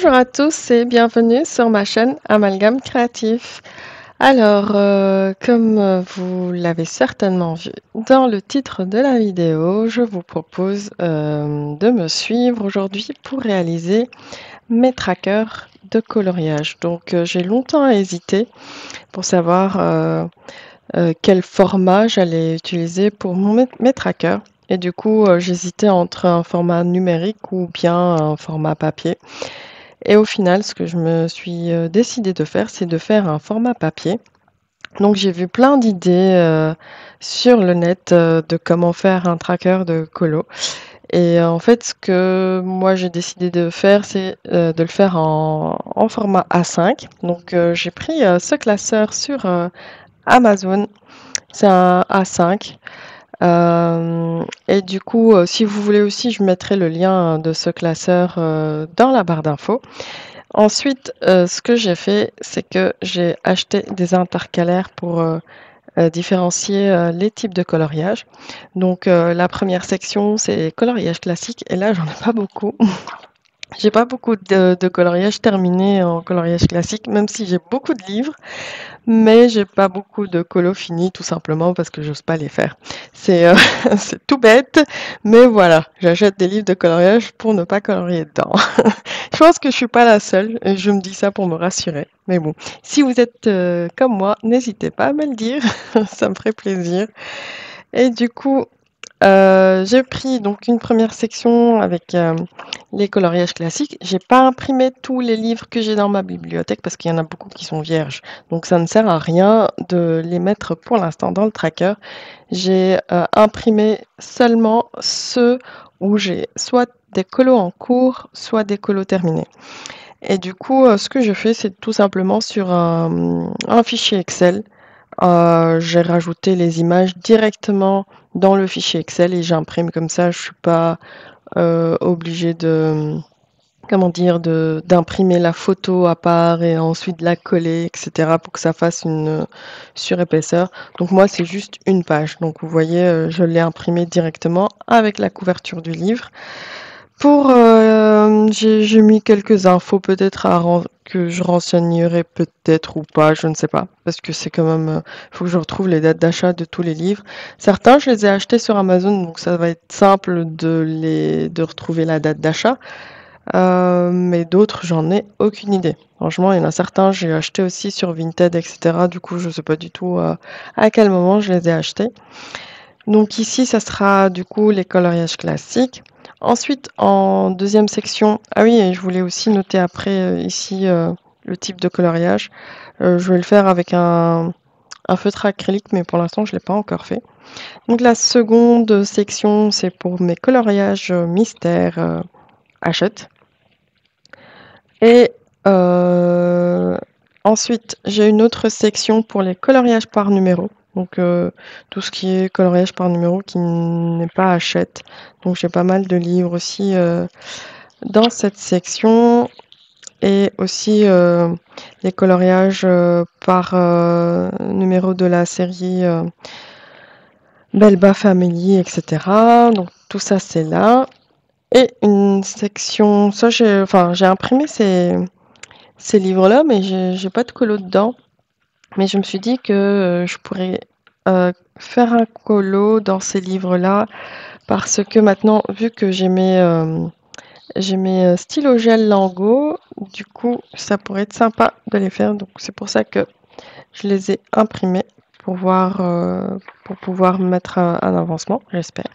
Bonjour à tous et bienvenue sur ma chaîne Amalgame Créatif. Alors, comme vous l'avez certainement vu dans le titre de la vidéo, je vous propose de me suivre aujourd'hui pour réaliser mes trackers de coloriage. Donc, j'ai longtemps hésité pour savoir quel format j'allais utiliser pour mes trackers. Et du coup, j'hésitais entre un format numérique ou bien un format papier. Et au final, ce que je me suis décidée de faire, c'est de faire un format papier. Donc j'ai vu plein d'idées sur le net de comment faire un tracker de colo. Et en fait, ce que moi j'ai décidé de faire, c'est de le faire en format A5. Donc j'ai pris ce classeur sur Amazon. C'est un A5. Et du coup, si vous voulez aussi, je mettrai le lien de ce classeur dans la barre d'infos. Ensuite, ce que j'ai fait, c'est que j'ai acheté des intercalaires pour différencier les types de coloriage. Donc, la première section, c'est coloriage classique, et là, j'en ai pas beaucoup. J'ai pas beaucoup de coloriage terminé en coloriage classique, même si j'ai beaucoup de livres. Mais j'ai pas beaucoup de colos finis, tout simplement parce que j'ose pas les faire. C'est c'est tout bête, mais voilà, j'achète des livres de coloriage pour ne pas colorier dedans. Je pense que je suis pas la seule, et je me dis ça pour me rassurer. Mais bon, si vous êtes comme moi, n'hésitez pas à me le dire, ça me ferait plaisir. Et du coup, j'ai pris donc une première section avec les coloriages classiques. J'ai pas imprimé tous les livres que j'ai dans ma bibliothèque parce qu'il y en a beaucoup qui sont vierges. Donc ça ne sert à rien de les mettre pour l'instant dans le tracker. J'ai imprimé seulement ceux où j'ai soit des colos en cours, soit des colos terminés. Et du coup, ce que je fais, c'est tout simplement sur un fichier Excel. J'ai rajouté les images directement dans le fichier Excel et j'imprime comme ça. Je suis pas obligée de, comment dire, d'imprimer la photo à part et ensuite de la coller, etc. pour que ça fasse une surépaisseur. Donc moi, c'est juste une page. Donc vous voyez, je l'ai imprimé directement avec la couverture du livre. Pour, j'ai mis quelques infos peut-être que je renseignerai peut-être ou pas, je ne sais pas, parce que c'est quand même, faut que je retrouve les dates d'achat de tous les livres. Certains, je les ai achetés sur Amazon, donc ça va être simple de retrouver la date d'achat. Mais d'autres, j'en ai aucune idée. Franchement, il y en a certains, j'ai acheté aussi sur Vinted, etc. Du coup, je sais pas du tout à quel moment je les ai achetés. Donc ici, ça sera du coup les coloriages classiques. Ensuite, en deuxième section, ah oui, et je voulais aussi noter après ici le type de coloriage. Je vais le faire avec un feutre acrylique, mais pour l'instant, je ne l'ai pas encore fait. Donc la seconde section, c'est pour mes coloriages mystères Hachette. Et ensuite, j'ai une autre section pour les coloriages par numéro. Donc tout ce qui est coloriage par numéro qui n'est pas Hachette. Donc j'ai pas mal de livres aussi dans cette section. Et aussi les coloriages par numéro de la série Belba Family, etc. Donc tout ça c'est là. Et une section, ça j'ai imprimé ces livres-là, mais j'ai pas de colo dedans. Mais je me suis dit que je pourrais faire un colo dans ces livres-là parce que maintenant, vu que j'ai mes stylos gel Lango, du coup, ça pourrait être sympa de les faire. Donc c'est pour ça que je les ai imprimés pour pouvoir mettre un avancement, j'espère.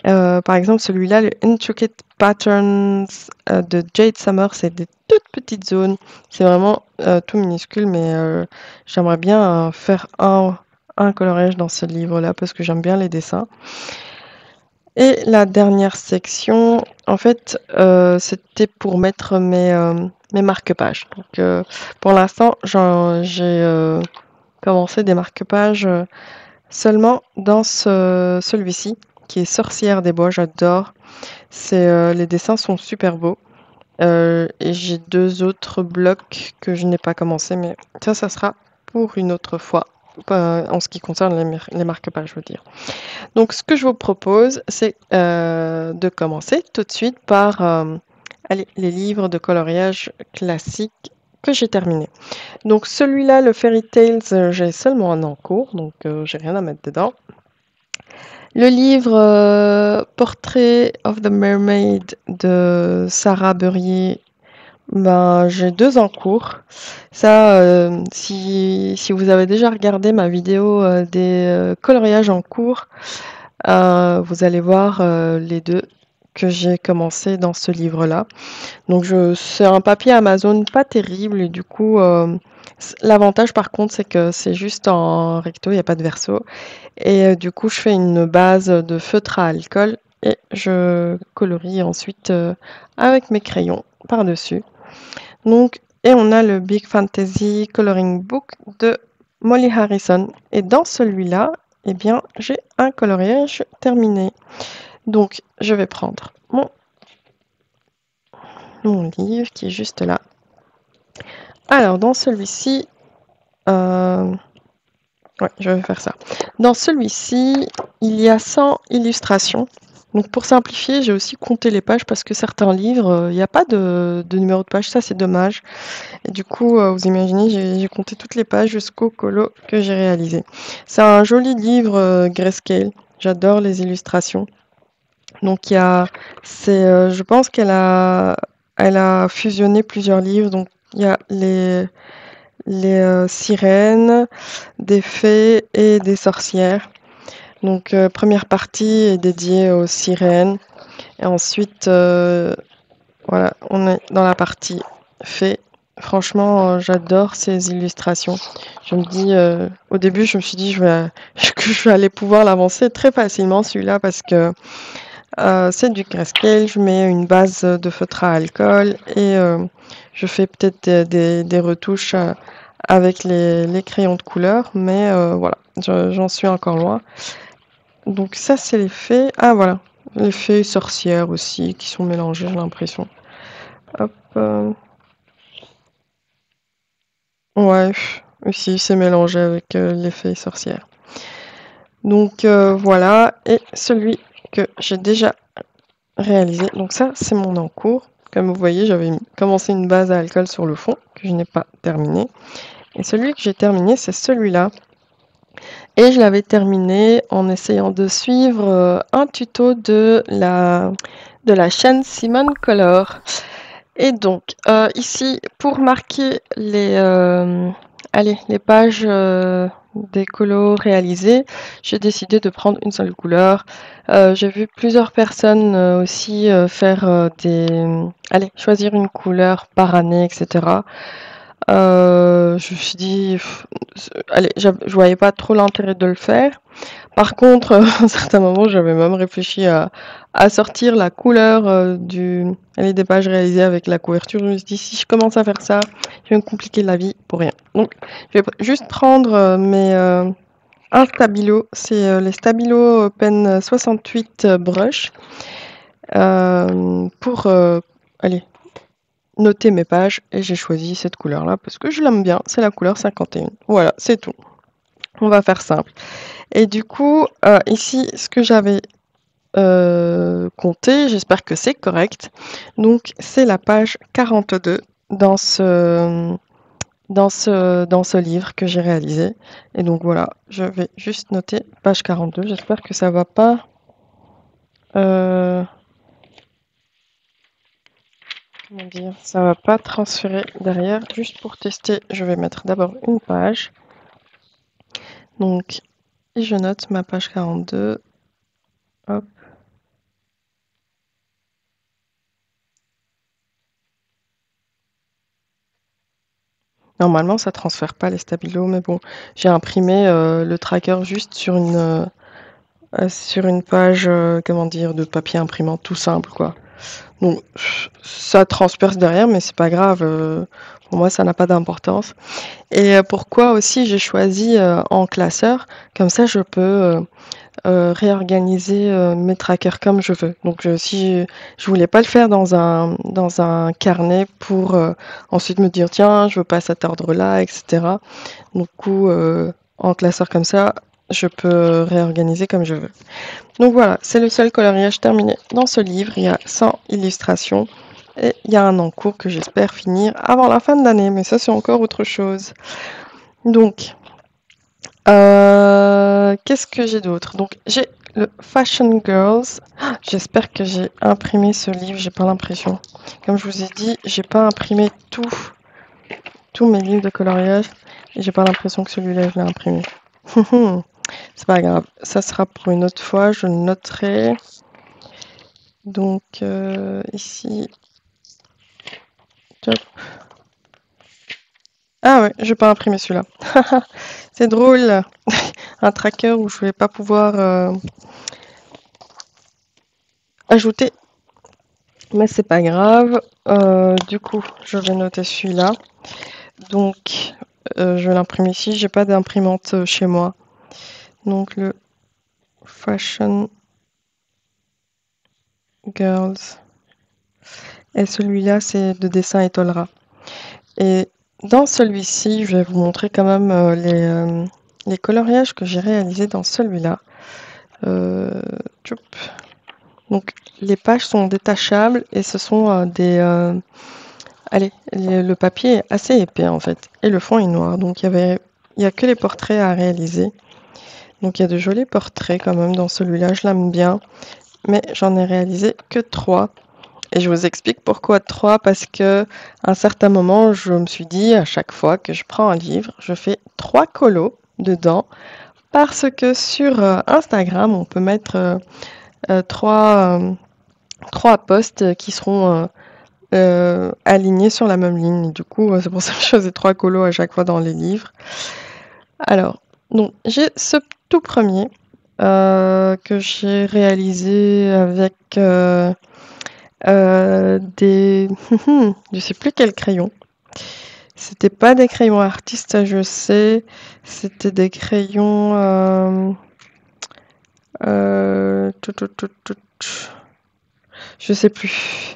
Par exemple, celui-là, le Intricate Patterns de Jade Summer, c'est des toutes petites zones. C'est vraiment tout minuscule, mais j'aimerais bien faire un coloriage dans ce livre-là parce que j'aime bien les dessins. Et la dernière section, en fait, c'était pour mettre mes marque-pages. Donc, pour l'instant, j'ai commencé des marque-pages seulement dans celui-ci, qui est Sorcière des Bois, j'adore. Les dessins sont super beaux. Et j'ai 2 autres blocs que je n'ai pas commencé, mais ça sera pour une autre fois, en ce qui concerne les marque-pages, je veux dire. Donc ce que je vous propose, c'est de commencer tout de suite par allez, les livres de coloriage classiques que j'ai terminés. Donc celui-là, le Fairy Tales, j'ai seulement un en cours, donc j'ai rien à mettre dedans. Le livre Portrait of the Mermaid de Sarah Burrier, ben, j'ai 2 en cours. Ça, si vous avez déjà regardé ma vidéo des coloriages en cours, vous allez voir les 2 que j'ai commencé dans ce livre-là. Donc c'est un papier Amazon pas terrible et du coup, l'avantage par contre, c'est que c'est juste en recto, il n'y a pas de verso. Et du coup, je fais une base de feutre à alcool et je colorie ensuite avec mes crayons par-dessus. Donc, et on a le Big Fantasy Coloring Book de Molly Harrison. Et dans celui-là, eh bien, j'ai un coloriage terminé. Donc, je vais prendre mon livre qui est juste là. Alors, dans celui-ci, ouais, je vais faire ça. Dans celui-ci, il y a 100 illustrations. Donc pour simplifier, j'ai aussi compté les pages parce que certains livres, il n'y a pas de numéro de page, ça c'est dommage. Et du coup, vous imaginez, j'ai compté toutes les pages jusqu'au colo que j'ai réalisé. C'est un joli livre grayscale. J'adore les illustrations. Donc je pense elle a fusionné plusieurs livres. Donc il y a les sirènes, des fées et des sorcières. Donc première partie est dédiée aux sirènes. Et ensuite, voilà, on est dans la partie fées. Franchement, j'adore ces illustrations. Je me dis, au début, je me suis dit que je vais aller pouvoir l'avancer très facilement celui-là parce que c'est du grayscale. Je mets une base de feutre à alcool et je fais peut-être des retouches avec les crayons de couleur, mais voilà, j'en suis encore loin. Donc ça, c'est les fées. Ah voilà, les fées sorcières aussi qui sont mélangées, j'ai l'impression. Hop. Ouais, aussi c'est mélangé avec les fées sorcières. Donc voilà, et celui que j'ai déjà réalisé. Donc ça, c'est mon en cours. Comme vous voyez, j'avais commencé une base à alcool sur le fond que je n'ai pas terminé. Et celui que j'ai terminé, c'est celui-là. Et je l'avais terminé en essayant de suivre un tuto de la chaîne Simone Color. Et donc, ici, pour marquer les pages des colos réalisés, j'ai décidé de prendre une seule couleur. J'ai vu plusieurs personnes aussi faire choisir une couleur par année, etc. Je me suis dit, allez, je voyais pas trop l'intérêt de le faire. Par contre, à un certain moment, j'avais même réfléchi à sortir la couleur des pages réalisées avec la couverture. Je me suis dit, si je commence à faire ça, je vais me compliquer la vie pour rien. Donc, je vais juste prendre un stabilo. C'est les Stabilo Pen 68 Brush pour noter mes pages. Et j'ai choisi cette couleur-là parce que je l'aime bien. C'est la couleur 51. Voilà, c'est tout. On va faire simple. Et du coup, ici, ce que j'avais compté, j'espère que c'est correct. Donc, c'est la page 42 dans ce livre que j'ai réalisé. Et donc voilà, je vais juste noter page 42. J'espère que ça va pas... comment dire, ça va pas transférer derrière. Juste pour tester, je vais mettre d'abord une page. Donc, et je note ma page 42. Hop. Normalement, ça transfère pas les stabilos, mais bon, j'ai imprimé le tracker juste sur une page, comment dire, de papier imprimant tout simple, quoi. Donc, ça transperce derrière, mais c'est pas grave. Pour moi, ça n'a pas d'importance. Et pourquoi aussi j'ai choisi en classeur, comme ça, je peux réorganiser mes trackers comme je veux. Donc si je voulais pas le faire dans un carnet pour ensuite me dire tiens je veux pas cet ordre-là, etc. Du coup en classeur comme ça, je peux réorganiser comme je veux. Donc voilà, c'est le seul coloriage terminé dans ce livre. Il y a 100 illustrations Et il y a un en cours que j'espère finir avant la fin de l'année, mais ça c'est encore autre chose. Donc, qu'est-ce que j'ai d'autre? Donc, j'ai le Fashion Girls. J'espère que j'ai imprimé ce livre, j'ai pas l'impression. Comme je vous ai dit, j'ai pas imprimé tous mes livres de coloriage et j'ai pas l'impression que celui-là je l'ai imprimé. C'est pas grave, ça sera pour une autre fois, je le noterai. Donc ici, top. Ah ouais, je vais pas imprimer celui-là. C'est drôle, un tracker où je vais pas pouvoir ajouter, mais c'est pas grave. Du coup, je vais noter celui-là. Donc, je vais l'imprimer ici. J'ai pas d'imprimante chez moi. Donc le Fashion Girls. Et celui-là, c'est de dessin étoilera. Et dans celui-ci, je vais vous montrer quand même les coloriages que j'ai réalisés dans celui-là. Tchoup. Donc les pages sont détachables et ce sont allez, le papier est assez épais en fait. Et le fond est noir. Donc il y a que les portraits à réaliser. Donc il y a de jolis portraits quand même dans celui-là, je l'aime bien. Mais j'en ai réalisé que 3. Et je vous explique pourquoi 3, parce que à un certain moment, je me suis dit, à chaque fois que je prends un livre, je fais 3 colos dedans, parce que sur Instagram, on peut mettre 3 posts qui seront alignés sur la même ligne. Et du coup, c'est pour ça que je faisais 3 colos à chaque fois dans les livres. Alors, donc, j'ai ce tout premier que j'ai réalisé avec des... je sais plus quel crayon. C'était pas des crayons artistes, ça je sais. C'était des crayons... tout, tout, tout, tout. Je sais plus.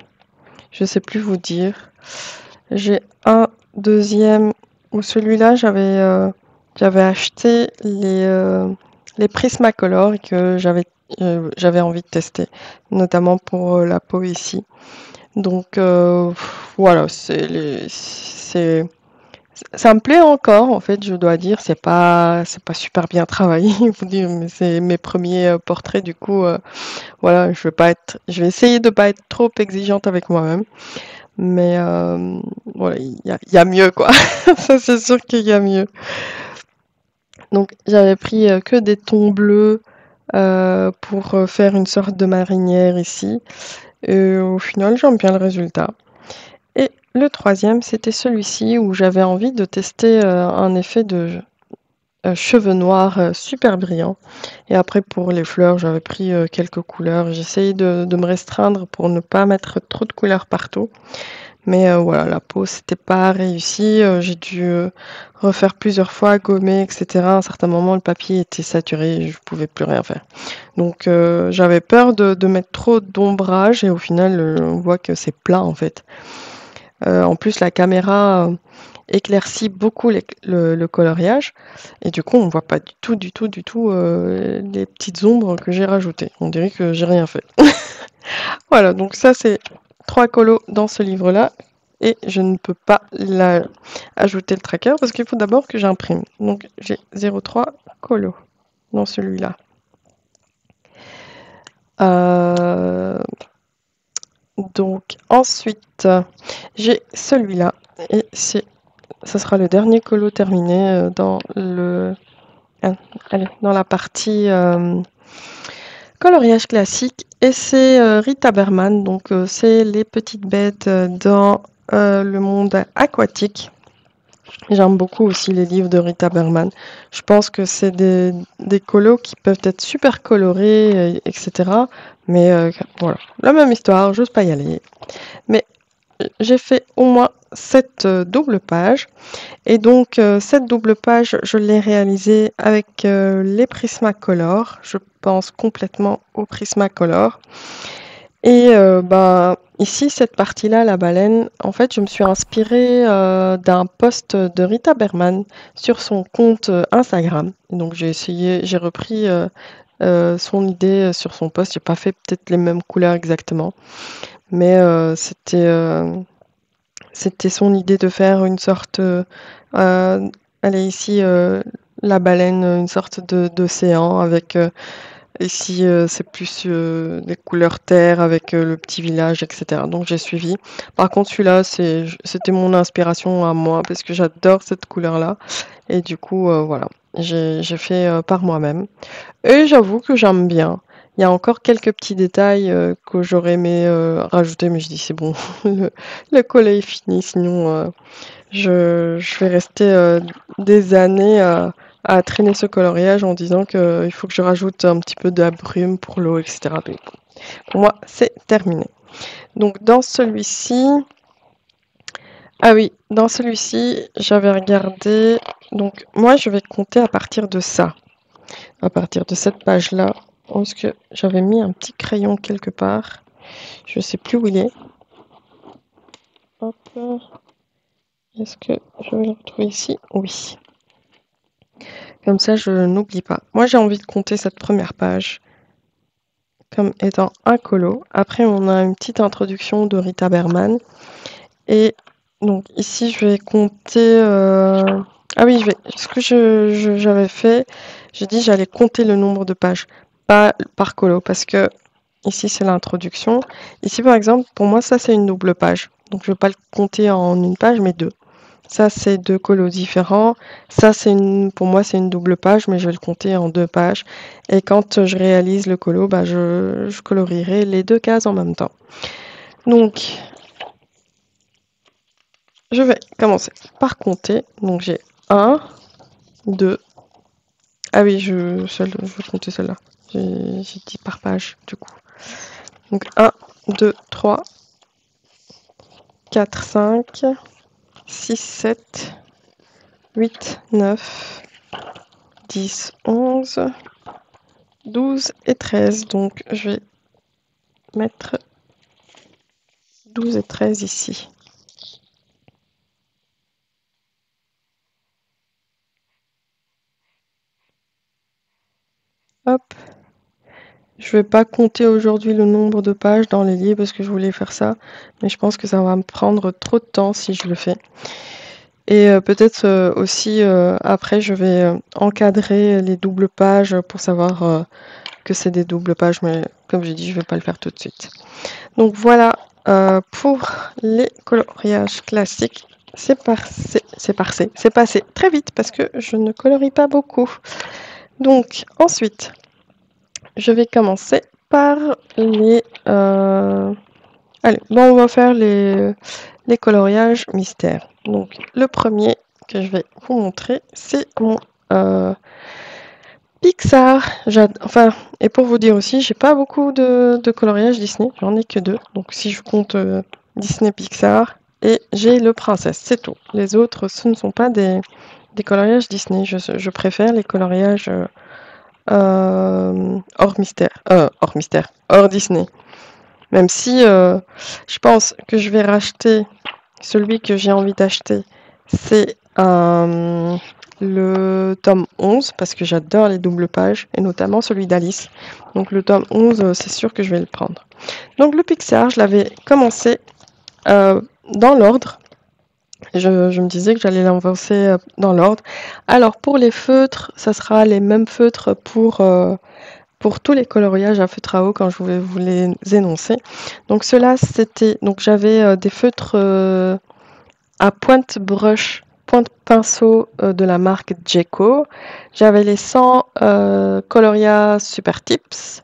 Je sais plus vous dire. J'ai un deuxième où celui-là j'avais acheté les Prismacolor et que j'avais envie de tester, notamment pour la peau ici. Donc voilà, ça me plaît encore en fait, je dois dire, c'est pas super bien travaillé, il faut dire, mais c'est mes premiers portraits du coup voilà, je vais essayer de pas être trop exigeante avec moi-même. Mais voilà, il y a mieux quoi. Ça c'est sûr qu'il y a mieux. Donc j'avais pris que des tons bleus pour faire une sorte de marinière ici. Et au final, j'aime bien le résultat. Et le troisième, c'était celui-ci où j'avais envie de tester un effet de cheveux noirs super brillant. Et après, pour les fleurs, j'avais pris quelques couleurs. J'essayais de me restreindre pour ne pas mettre trop de couleurs partout. Mais voilà, la peau, c'était pas réussi. J'ai dû refaire plusieurs fois, gommer, etc. À un certain moment, le papier était saturé et je pouvais plus rien faire. Donc j'avais peur de mettre trop d'ombrage et au final, on voit que c'est plat en fait. En plus, la caméra éclaircit beaucoup le coloriage et du coup, on voit pas du tout les petites ombres que j'ai rajoutées. On dirait que j'ai rien fait. Voilà, donc ça c'est 3 colos dans ce livre-là et je ne peux pas ajouter le tracker parce qu'il faut d'abord que j'imprime. Donc j'ai 0,3 colos dans celui-là. Donc ensuite, j'ai celui-là et ça sera le dernier colo terminé dans dans la partie coloriage classique et c'est Rita Berman, donc c'est les petites bêtes dans le monde aquatique. J'aime beaucoup aussi les livres de Rita Berman. Je pense que c'est des colos qui peuvent être super colorés, etc. Mais voilà, la même histoire, j'ose pas y aller. Mais j'ai fait au moins 7 doubles pages. Et donc, cette double page, je l'ai réalisée avec les Prismacolor. Je pense complètement au Prismacolor. Et ici, cette partie-là, la baleine, en fait, je me suis inspirée d'un post de Rita Berman sur son compte Instagram. Et donc, j'ai repris son idée sur son post. J'ai pas fait peut-être les mêmes couleurs exactement. mais c'était son idée de faire une sorte, allez ici, la baleine, une sorte d'océan avec, ici, c'est plus, des couleurs terre avec, le petit village et cetera. Donc j'ai suivi. Par contre celui-là, c'était mon inspiration à moi parce que j'adore cette couleur-là et du coup, voilà, j'ai fait, par moi-même et j'avoue que j'aime bien. Il y a encore quelques petits détails, que j'aurais aimé, rajouter, mais je dis: «C'est bon, le le collet est fini, sinon, je vais rester, des années à traîner ce coloriage en disant qu'il faut que je rajoute un petit peu de la brume pour l'eau et cetera». Donc pour moi, c'est terminé. Donc dans celui-ci ah oui, dans celui-ci, j'avais regardé donc moi, je vais compter à partir de ça, à partir de cette page-là. Où est-ce que j'avais mis un petit crayon quelque part? Je sais plus où il est. Hop, est-ce que je vais le retrouver ici? Oui. Comme ça, je n'oublie pas. Moi, j'ai envie de compter cette première page comme étant un colo. Après, on a une petite introduction de Rita Berman. Et donc ici, je vais compter... Ah oui, ce que j'avais fait, j'ai dit j'allais compter le nombre de pages, pas par colo, parce que ici, c'est l'introduction. Ici, par exemple, pour moi, ça, c'est une double page. Donc, je ne vais pas le compter en une page, mais deux. Ça, c'est deux colos différents. Ça, pour moi, c'est une double page, mais je vais le compter en deux pages. Et quand je réalise le colo, bah, je colorierai les deux cases en même temps. Donc, je vais commencer par compter. Donc, j'ai 1, 2. Ah oui, je vais compter celle-là. J'ai dit par page, du coup. Donc, 1, 2, 3, 4, 5, 6, 7, 8, 9, 10, 11, 12 et 13. Donc, je vais mettre 12 et 13 ici. Hop. Je vais pas compter aujourd'hui le nombre de pages dans les livres parce que je voulais faire ça, mais je pense que ça va me prendre trop de temps si je le fais. Et peut-être aussi après je vais encadrer les doubles pages pour savoir que c'est des doubles pages, mais comme j'ai dit, je vais pas le faire tout de suite. Donc voilà pour les coloriages classiques. C'est passé très vite parce que je ne colorie pas beaucoup. Donc ensuite, je vais commencer par les... Allez, bon, on va faire les coloriages mystères. Donc le premier que je vais vous montrer, c'est mon Pixar. Enfin, et pour vous dire aussi, j'ai pas beaucoup de coloriage Disney, j'en ai que deux. Donc si je compte Disney Pixar, et j'ai le Princesse, c'est tout. Les autres, ce ne sont pas des coloriages Disney. Je préfère les coloriages hors Disney. Même si je pense que je vais racheter celui que j'ai envie d'acheter, c'est le tome 11 parce que j'adore les doubles pages et notamment celui d'Alice. Donc le tome 11, c'est sûr que je vais le prendre. Donc le Pixar, je l'avais commencé dans l'ordre. Je me disais que j'allais l'avancer dans l'ordre. Alors pour les feutres, ça sera les mêmes feutres pour tous les coloriages à feutre à eau quand je vais vous les énoncer. Donc cela c'était donc j'avais des feutres à pointe brush, pointe pinceau de la marque Geco. J'avais les 100 Coloria Super Tips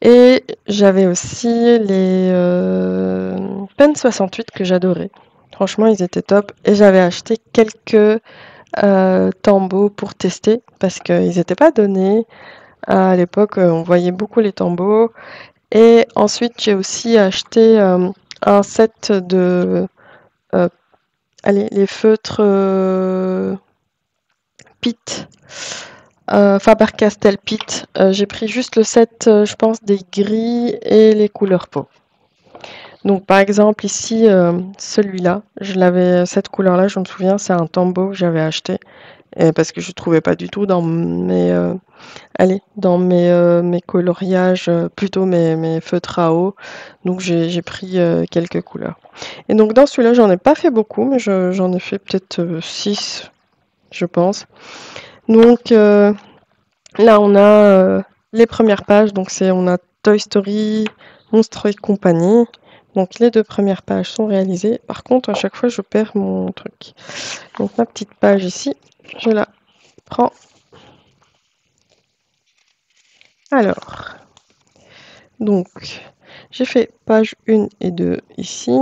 et j'avais aussi les Pen 68 que j'adorais. Franchement, ils étaient top et j'avais acheté quelques Tombow pour tester parce qu'ils n'étaient pas donnés. À l'époque, on voyait beaucoup les Tombow. Et ensuite, j'ai aussi acheté un set de les feutres Pitt, Faber-Castell Pitt. J'ai pris juste le set, je pense, des gris et les couleurs peau. Donc, par exemple, ici, celui-là, cette couleur-là, je me souviens, c'est un Tombow que j'avais acheté. parce que je trouvais pas du tout dans mes coloriages, plutôt mes feutres à eau. Donc j'ai pris quelques couleurs. Et donc dans celui-là, j'en ai pas fait beaucoup, mais j'en ai fait peut-être 6, je pense. Donc là, on a les premières pages. Donc on a Toy Story, Monstres et compagnie. Donc les 2 premières pages sont réalisées. Par contre, à chaque fois, je perds mon truc. Donc ma petite page ici, je la prends. Alors, donc j'ai fait page 1 et 2 ici.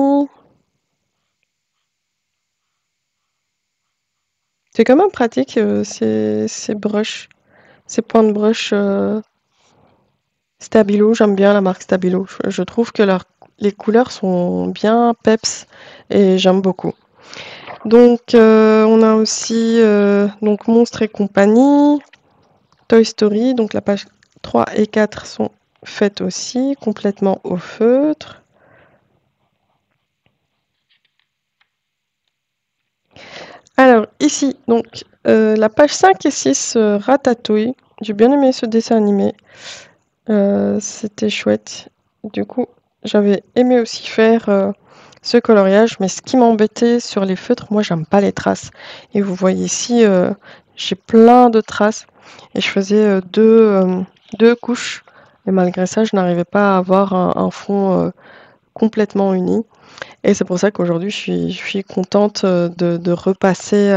C'est quand même pratique ces brushes, ces points de brush Stabilo. J'aime bien la marque Stabilo. Je trouve que les couleurs sont bien peps et j'aime beaucoup. Donc on a aussi donc Monstres et compagnie, Toy Story. Donc la page 3 et 4 sont faites aussi complètement au feutre. Alors ici, donc la page 5 et 6, Ratatouille. J'ai bien aimé ce dessin animé. C'était chouette. Du coup, j'avais aimé aussi faire ce coloriage, mais ce qui m'embêtait sur les feutres, moi j'aime pas les traces. Et vous voyez ici, j'ai plein de traces et je faisais deux couches. Et malgré ça, je n'arrivais pas à avoir un fond complètement uni. Et c'est pour ça qu'aujourd'hui, je suis contente de repasser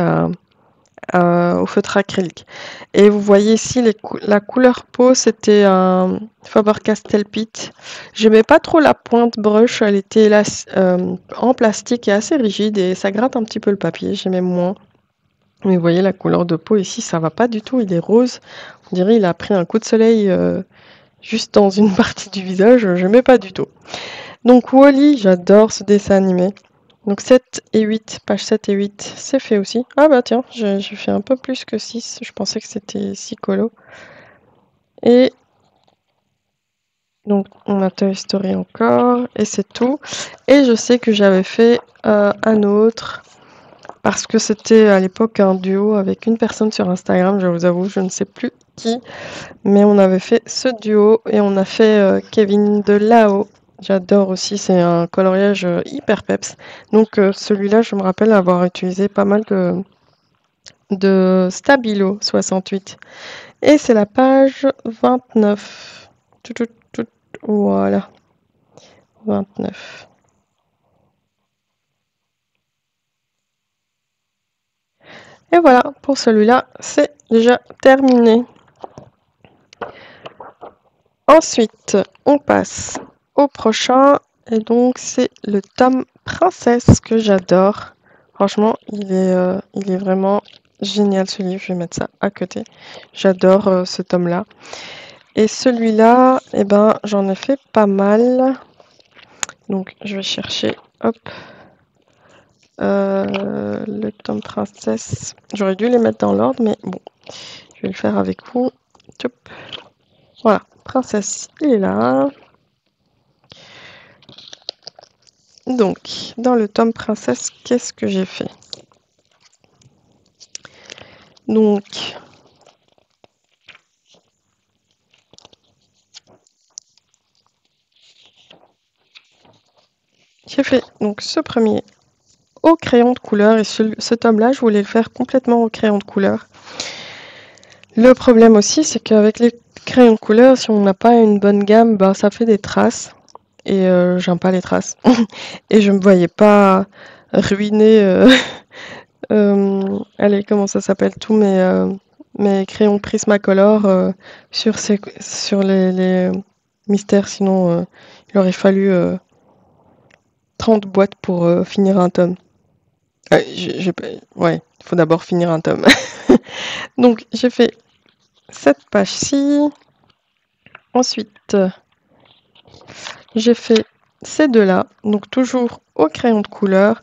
au feutre acrylique. Et vous voyez ici la couleur peau, c'était un Faber-Castell Pitt. J'aimais pas trop la pointe brush, elle était en plastique et assez rigide et ça gratte un petit peu le papier, j'aimais moins. Mais vous voyez la couleur de peau ici, ça va pas du tout, il est rose. On dirait il a pris un coup de soleil juste dans une partie du visage, j'aimais pas du tout. Donc Wall-E, j'adore ce dessin animé. Donc 7 et 8, page 7 et 8, c'est fait aussi. Ah bah tiens, j'ai fait un peu plus que 6, je pensais que c'était 6 colos. Et donc on a Toy Story encore, et c'est tout. Et je sais que j'avais fait un autre, parce que c'était à l'époque un duo avec une personne sur Instagram, je vous avoue, je ne sais plus qui. Mais on avait fait ce duo, et on a fait Kevin de Lao. J'adore aussi, c'est un coloriage hyper peps. Donc celui-là, je me rappelle avoir utilisé pas mal de Stabilo 68. Et c'est la page 29. Voilà, 29. Et voilà, pour celui-là, c'est déjà terminé. Ensuite, on passe au prochain. Et donc, c'est le tome Princesse que j'adore. Franchement, il est vraiment génial ce livre. Je vais mettre ça à côté. J'adore ce tome-là. Et celui-là, eh ben, j'en ai fait pas mal. Donc, je vais chercher, hop, le tome Princesse. J'aurais dû les mettre dans l'ordre, mais bon, je vais le faire avec vous. Tchoup. Voilà, Princesse, il est là. Donc, dans le tome Princesse, qu'est-ce que j'ai fait? Donc, j'ai fait donc ce premier au crayon de couleur et ce tome-là, je voulais le faire complètement au crayon de couleur. Le problème aussi, c'est qu'avec les crayons de couleur, si on n'a pas une bonne gamme, ben, ça fait des traces. Et j'aime pas les traces. Et je me voyais pas ruiner, allez, comment ça s'appelle, tous mes crayons Prismacolor sur les mystères. Sinon, il aurait fallu 30 boîtes pour finir un tome. Ouais, il faut d'abord finir un tome. Donc, j'ai fait cette page-ci. Ensuite, j'ai fait ces deux-là, donc toujours au crayon de couleur.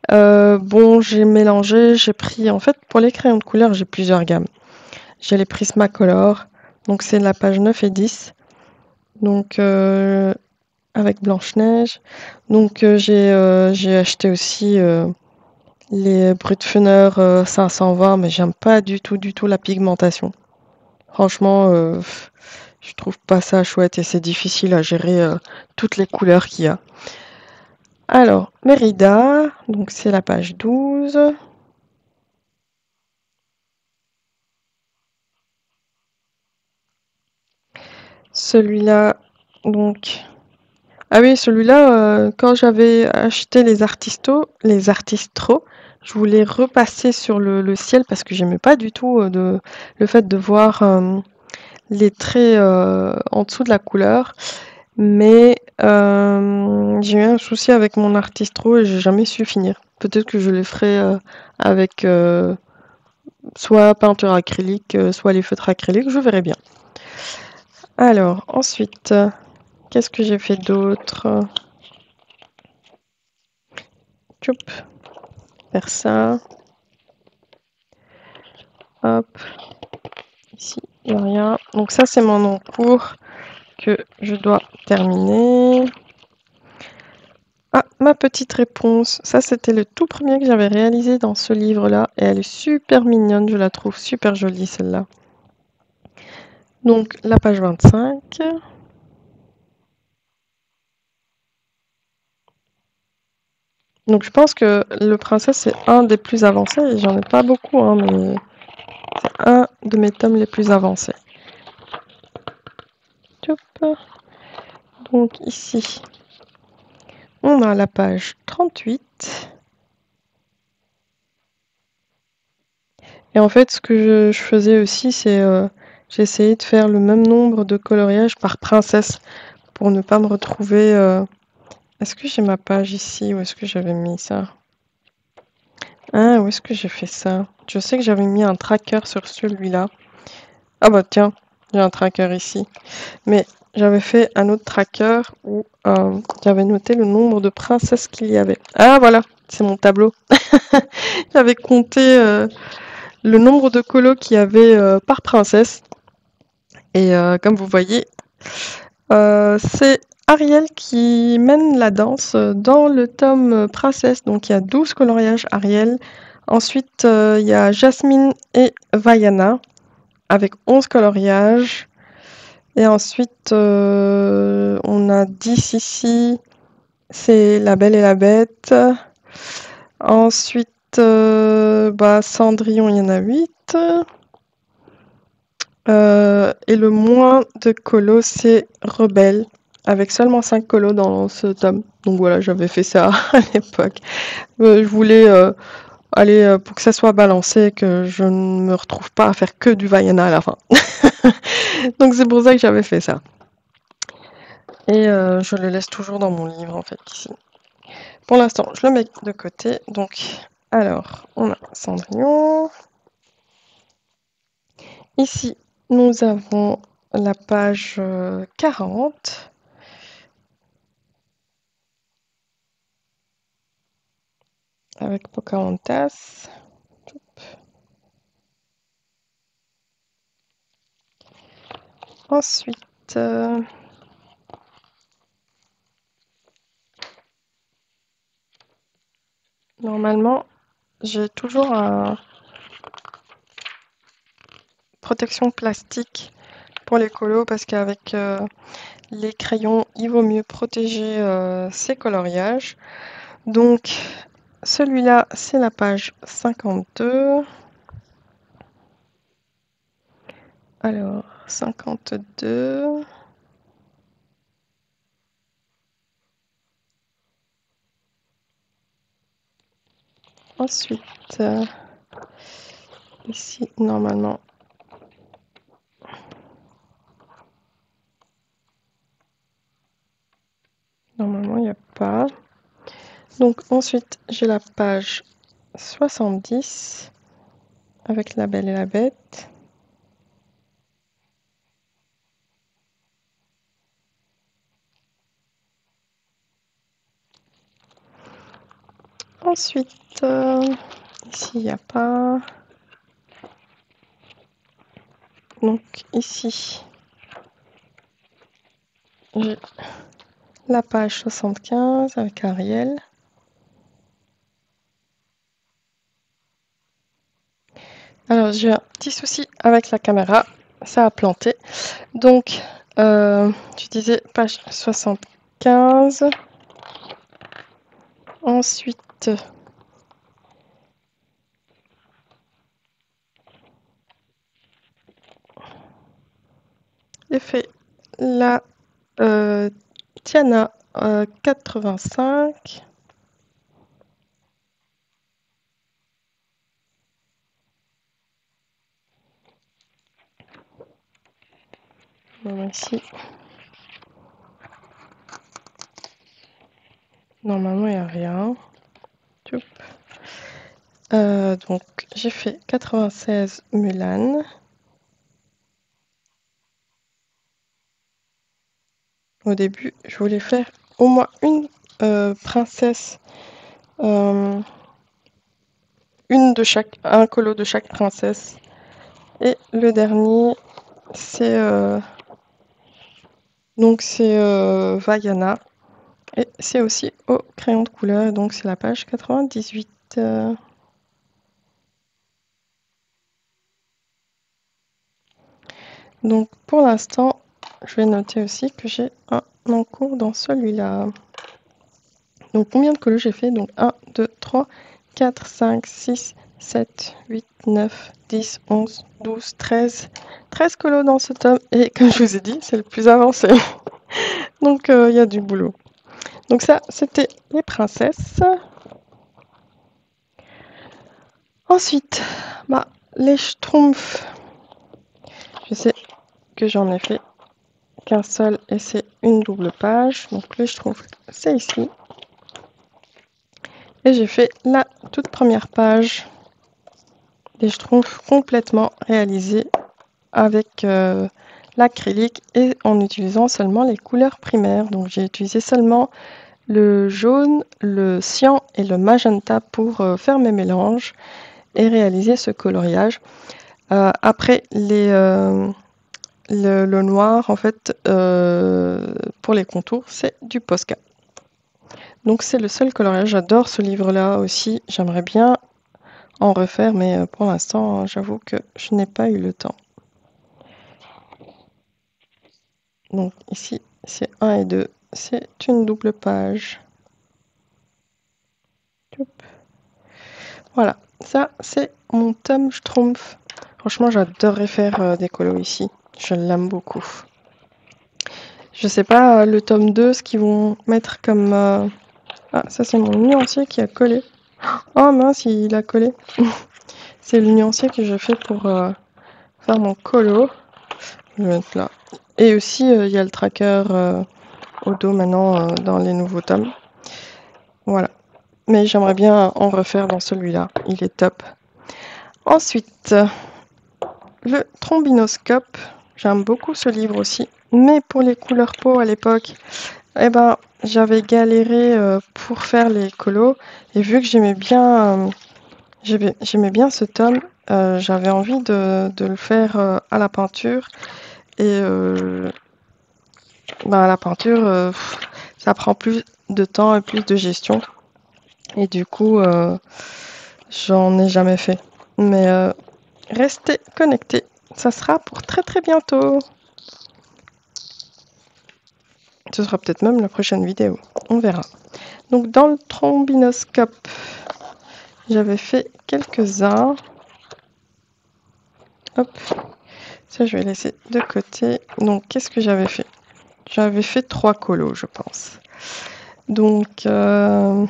Bon, j'ai mélangé, j'ai pris, en fait, pour les crayons de couleur, j'ai plusieurs gammes. J'ai les Prismacolor, donc c'est la page 9 et 10, donc avec Blanche-Neige. Donc j'ai acheté aussi les Brutfuner 520, mais j'aime pas du tout la pigmentation. Franchement, je trouve pas ça chouette et c'est difficile à gérer toutes les couleurs qu'il y a. Alors, Mérida, donc c'est la page 12. Celui-là, donc... Ah oui, celui-là, quand j'avais acheté les Artistros, je voulais repasser sur le ciel parce que j'aimais pas du tout le fait de voir les traits en dessous de la couleur. Mais j'ai eu un souci avec mon Artistro et j'ai jamais su finir. Peut-être que je le ferai avec soit peinture acrylique, soit les feutres acryliques, je verrai bien. Alors, ensuite, qu'est-ce que j'ai fait d'autre? Tchoup, faire ça. Hop, ici, il n'y a rien. Donc ça, c'est mon encours que je dois terminer. Ah, ma petite réponse. Ça, c'était le tout premier que j'avais réalisé dans ce livre-là. Et elle est super mignonne, je la trouve super jolie, celle-là. Donc, la page 25. Donc, je pense que le princesse, c'est un des plus avancés. Et j'en ai pas beaucoup, hein, mais c'est un de mes tomes les plus avancés. Hop. Donc, ici, on a la page 38. Et en fait, ce que je faisais aussi, c'est j'ai essayé de faire le même nombre de coloriages par princesse pour ne pas me retrouver. Est-ce que j'ai ma page ici? Où est-ce que j'avais mis ça? Ah, où est-ce que j'ai fait ça? Je sais que j'avais mis un tracker sur celui-là. Ah bah tiens, j'ai un tracker ici. Mais j'avais fait un autre tracker où j'avais noté le nombre de princesses qu'il y avait. Ah voilà, c'est mon tableau. J'avais compté le nombre de colos qu'il y avait par princesse. Et comme vous voyez, c'est Ariel qui mène la danse dans le tome Princesse. Donc il y a 12 coloriages Ariel. Ensuite, il y a Jasmine et Vaiana avec 11 coloriages. Et ensuite, on a 10 ici. C'est La Belle et la Bête. Ensuite, Cendrillon, il y en a 8. Et le moins de colos, c'est Rebelle, avec seulement 5 colos dans ce tome. Donc voilà, j'avais fait ça à l'époque. Je voulais aller pour que ça soit balancé, que je ne me retrouve pas à faire que du Vaiana à la fin. Donc c'est pour ça que j'avais fait ça. Et je le laisse toujours dans mon livre en fait ici. Pour l'instant, je le mets de côté. Donc, alors, on a Cendrillon. Ici, nous avons la page 40. Avec Pocahontas. Ensuite, normalement, j'ai toujours une protection plastique pour les colos parce qu'avec les crayons, il vaut mieux protéger ces coloriages. Donc, celui-là, c'est la page 52. Alors, 52. Ensuite, ici, normalement, il n'y a pas. Donc, ensuite, j'ai la page 70 avec La Belle et la Bête. Ensuite, ici, il n'y a pas. Donc, ici, j'ai la page 75 avec Ariel. Alors, j'ai eu un petit souci avec la caméra, ça a planté. Donc, tu disais page 75. Ensuite, j'ai fait la Tiana 85. Bon, ici, normalement, il n'y a rien. Donc, j'ai fait 96 Mulan. Au début, je voulais faire au moins une princesse, euh, un colo de chaque princesse. Et le dernier, c'est Vaiana. Et c'est aussi au crayon de couleur, donc c'est la page 98. Donc pour l'instant, je vais noter aussi que j'ai un en cours dans celui-là. Donc combien de colos j'ai fait? Donc 1, 2, 3, 4, 5, 6, 7, 8, 9, 10, 11, 12, 13. 13 colos dans ce tome. Et comme je vous ai dit, c'est le plus avancé. Donc il y a du boulot. Donc ça, c'était les princesses. Ensuite, les schtroumpfs. Je sais que j'en ai fait qu'un seul et c'est une double page. Donc les schtroumpfs, c'est ici. Et j'ai fait la toute première page des schtroumpfs complètement réalisés avec l'acrylique et en utilisant seulement les couleurs primaires. Donc j'ai utilisé seulement le jaune, le cyan et le magenta pour faire mes mélanges et réaliser ce coloriage. Après, le noir, en fait, pour les contours, c'est du Posca. Donc c'est le seul coloriage. J'adore ce livre-là aussi. J'aimerais bien en refaire, mais pour l'instant, j'avoue que je n'ai pas eu le temps. Donc ici, c'est 1 et 2. C'est une double page. Voilà, ça c'est mon tome Schtroumpf. Franchement, j'adorerais faire des colos ici. Je l'aime beaucoup. Je sais pas le tome 2, ce qu'ils vont mettre comme... Ah, ça c'est mon nuancier qui a collé. Oh mince, il a collé. C'est le nuancier que je fais pour faire mon colo. Je vais mettre là. Et aussi, il y a le tracker au dos maintenant dans les nouveaux tomes. Voilà. Mais j'aimerais bien en refaire dans celui-là. Il est top. Ensuite, le trombinoscope. J'aime beaucoup ce livre aussi. Mais pour les couleurs peau à l'époque, eh ben, j'avais galéré pour faire les colos. Et vu que j'aimais bien ce tome, j'avais envie de le faire à la peinture. Et à la peinture, ça prend plus de temps et plus de gestion. Et du coup, j'en ai jamais fait. Mais restez connectés. Ça sera pour très très bientôt. Ce sera peut-être même la prochaine vidéo. On verra. Donc dans le trombinoscope, j'avais fait quelques-uns. Hop. Ça, je vais laisser de côté. Donc, qu'est-ce que j'avais fait? J'avais fait 3 colos, je pense. Donc, ah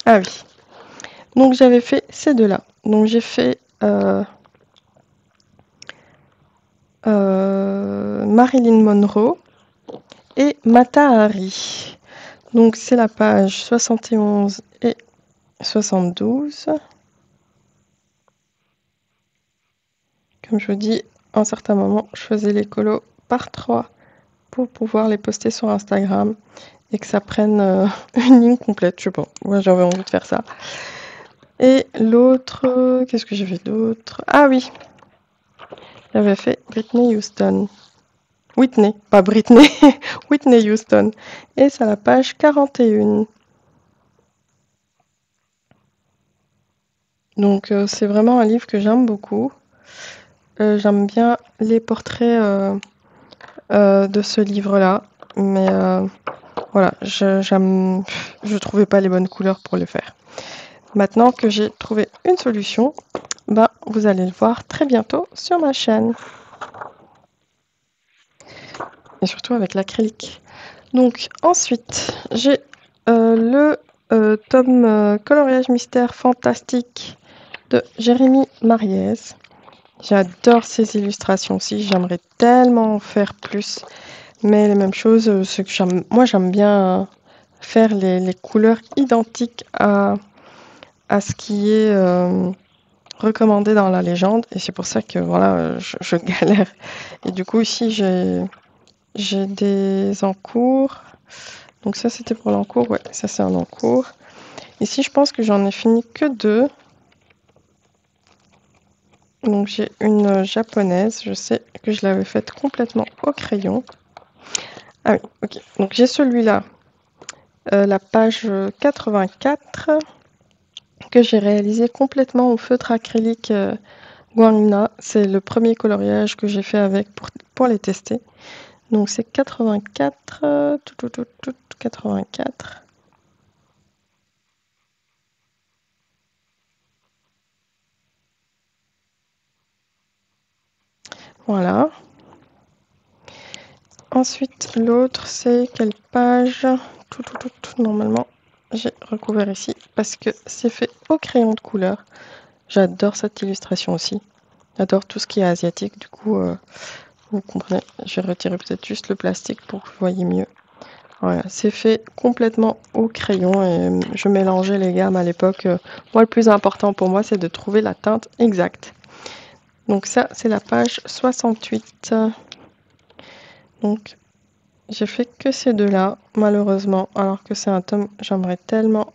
oui. Donc, j'avais fait ces deux-là. Donc, j'ai fait Marilyn Monroe et Mata Hari. Donc, c'est la page 71 et 72. Comme je vous dis, à un certain moment, je faisais les colos par 3 pour pouvoir les poster sur Instagram et que ça prenne une ligne complète. Je sais pas, moi j'avais envie de faire ça. Et l'autre, qu'est-ce que j'ai fait d'autre? Ah oui, j'avais fait Britney Houston. Whitney, pas Britney, Whitney Houston. Et c'est à la page 41. Donc c'est vraiment un livre que j'aime beaucoup. J'aime bien les portraits de ce livre-là, mais voilà, je trouvais pas les bonnes couleurs pour le faire. Maintenant que j'ai trouvé une solution, ben, vous allez le voir très bientôt sur ma chaîne. Et surtout avec l'acrylique. Donc ensuite, j'ai le tome Coloriage mystère fantastique de Jérémy Mariez. J'adore ces illustrations aussi, j'aimerais tellement en faire plus. Mais les mêmes choses, ce que moi j'aime bien faire les couleurs identiques à ce qui est recommandé dans la légende. Et c'est pour ça que voilà, je galère. Et du coup ici j'ai des encours. Donc ça c'était pour l'encours, ouais, ça c'est un encours. Ici je pense que j'en ai fini que 2. Donc j'ai une japonaise, je sais que je l'avais faite complètement au crayon. Ah oui, ok. Donc j'ai celui-là, la page 84, que j'ai réalisé complètement au feutre acrylique Guangna. C'est le premier coloriage que j'ai fait avec pour les tester. Donc c'est 84, 84. Voilà. Ensuite, l'autre, c'est quelle page? Normalement, j'ai recouvert ici parce que c'est fait au crayon de couleur. J'adore cette illustration aussi. J'adore tout ce qui est asiatique. Du coup, vous comprenez, je vais retirer peut-être juste le plastique pour que vous voyez mieux. Voilà, c'est fait complètement au crayon et je mélangeais les gammes à l'époque. Moi, le plus important pour moi, c'est de trouver la teinte exacte. Donc ça, c'est la page 68. Donc, j'ai fait que ces deux-là, malheureusement, alors que c'est un tome, j'aimerais tellement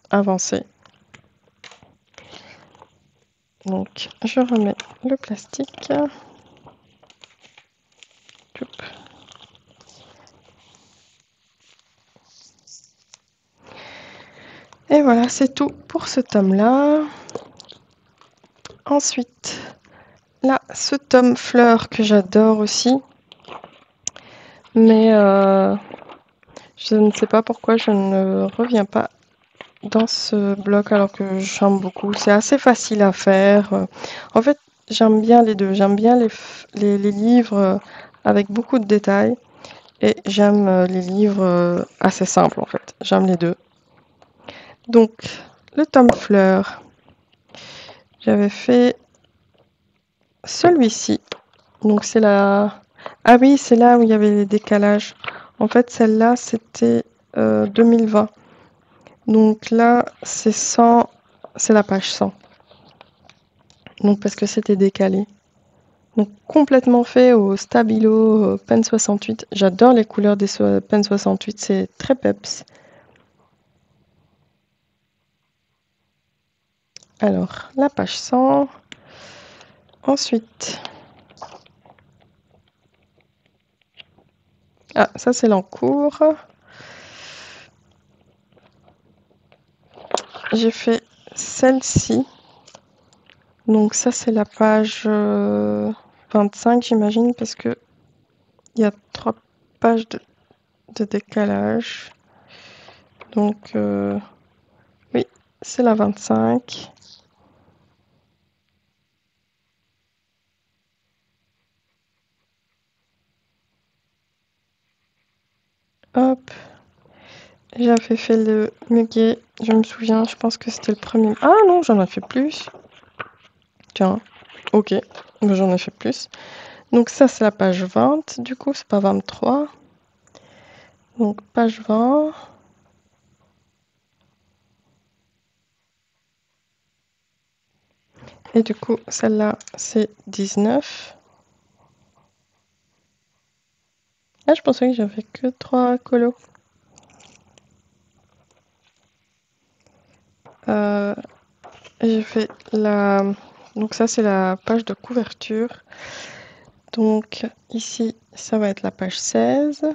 avancer. Donc, je remets le plastique. Et voilà, c'est tout pour ce tome-là. Ensuite, là, ce tome fleur que j'adore aussi. Mais je ne sais pas pourquoi je ne reviens pas dans ce bloc alors que j'aime beaucoup. C'est assez facile à faire. En fait, j'aime bien les deux. J'aime bien les livres avec beaucoup de détails et j'aime les livres assez simples en fait. J'aime les deux. Donc, le tome fleur, j'avais fait celui-ci. Donc, c'est la... Ah oui, c'est là où il y avait les décalages. En fait, celle-là, c'était 2020. Donc là, c'est 100, c'est la page 100. Donc parce que c'était décalé. Donc complètement fait au Stabilo Pen 68. J'adore les couleurs des Pen 68, c'est très peps. Alors, la page 100. Ensuite, ah, ça c'est l'encours. J'ai fait celle-ci. Donc ça c'est la page 25 j'imagine parce que il y a 3 pages de décalage. Donc oui, c'est la 25. Hop, j'avais fait le muguet, je me souviens, je pense que c'était le premier. Ah non, j'en ai fait plus. Tiens, ok, mais j'en ai fait plus. Donc ça, c'est la page 20, du coup, c'est pas 23. Donc page 20. Et du coup, celle-là, c'est 19. Ah, je pensais que j'avais que 3 colos. Euh, j'ai fait la... Donc ça, c'est la page de couverture. Donc ici, ça va être la page 16.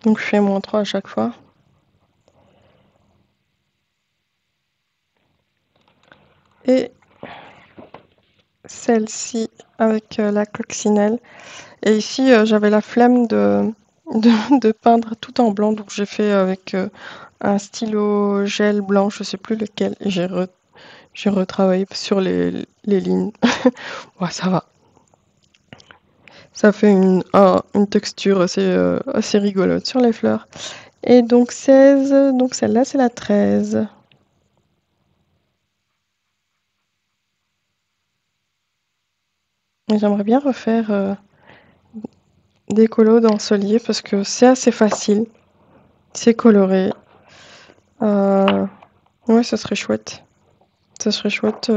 Donc je fais -3 à chaque fois. et celle-ci avec la coccinelle. Et ici, j'avais la flemme de peindre tout en blanc, donc j'ai fait avec un stylo gel blanc, je sais plus lequel, et j'ai retravaillé sur les lignes. Ouais, ça va. Ça fait une texture assez rigolote sur les fleurs. Et donc 16, donc celle-là c'est la 13. Et j'aimerais bien refaire des colos dans ce livre parce que c'est assez facile, c'est coloré. Ouais, ça serait chouette. Ça serait chouette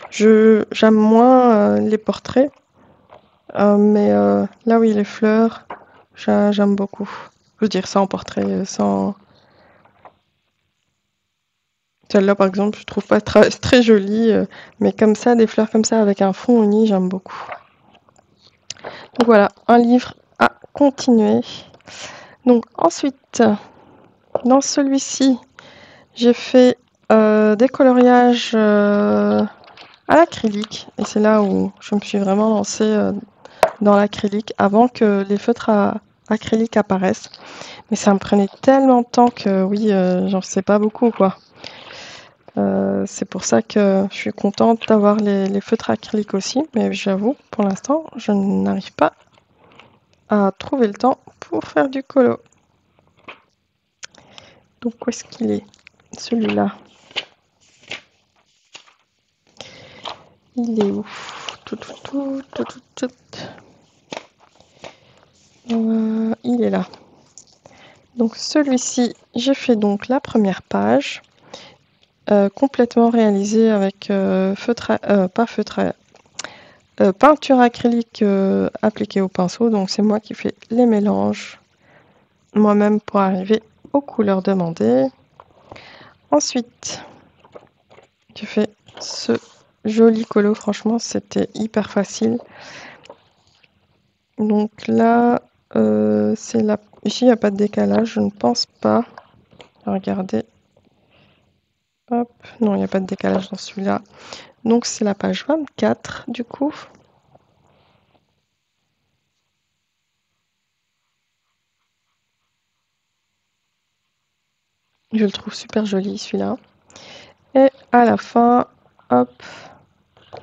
j'aime moins les portraits, mais là oui, les fleurs, j'aime beaucoup. Je veux dire ça en portrait, sans... Celle-là, par exemple, je trouve pas très jolie, mais comme ça, des fleurs comme ça avec un fond uni, j'aime beaucoup. Donc voilà, un livre à continuer. Donc ensuite, dans celui-ci, j'ai fait des coloriages à l'acrylique. Et c'est là où je me suis vraiment lancée dans l'acrylique avant que les feutres acryliques apparaissent. Mais ça me prenait tellement de temps que oui, j'en sais pas beaucoup, quoi. C'est pour ça que je suis contente d'avoir les feutres acryliques aussi, mais j'avoue, pour l'instant, je n'arrive pas à trouver le temps pour faire du colo. Donc où est-ce qu'il est, celui-là? Il est où? Il est là. Donc celui-ci, j'ai fait donc la première page, complètement réalisée avec peinture acrylique appliquée au pinceau. Donc c'est moi qui fais les mélanges moi-même pour arriver aux couleurs demandées. Ensuite, j'ai fait ce joli colo, franchement c'était hyper facile. Donc là, ici il n'y a pas de décalage, je ne pense pas. Regardez. Hop, non, il n'y a pas de décalage dans celui-là. Donc c'est la page 24 du coup. Je le trouve super joli celui-là. Et à la fin, hop,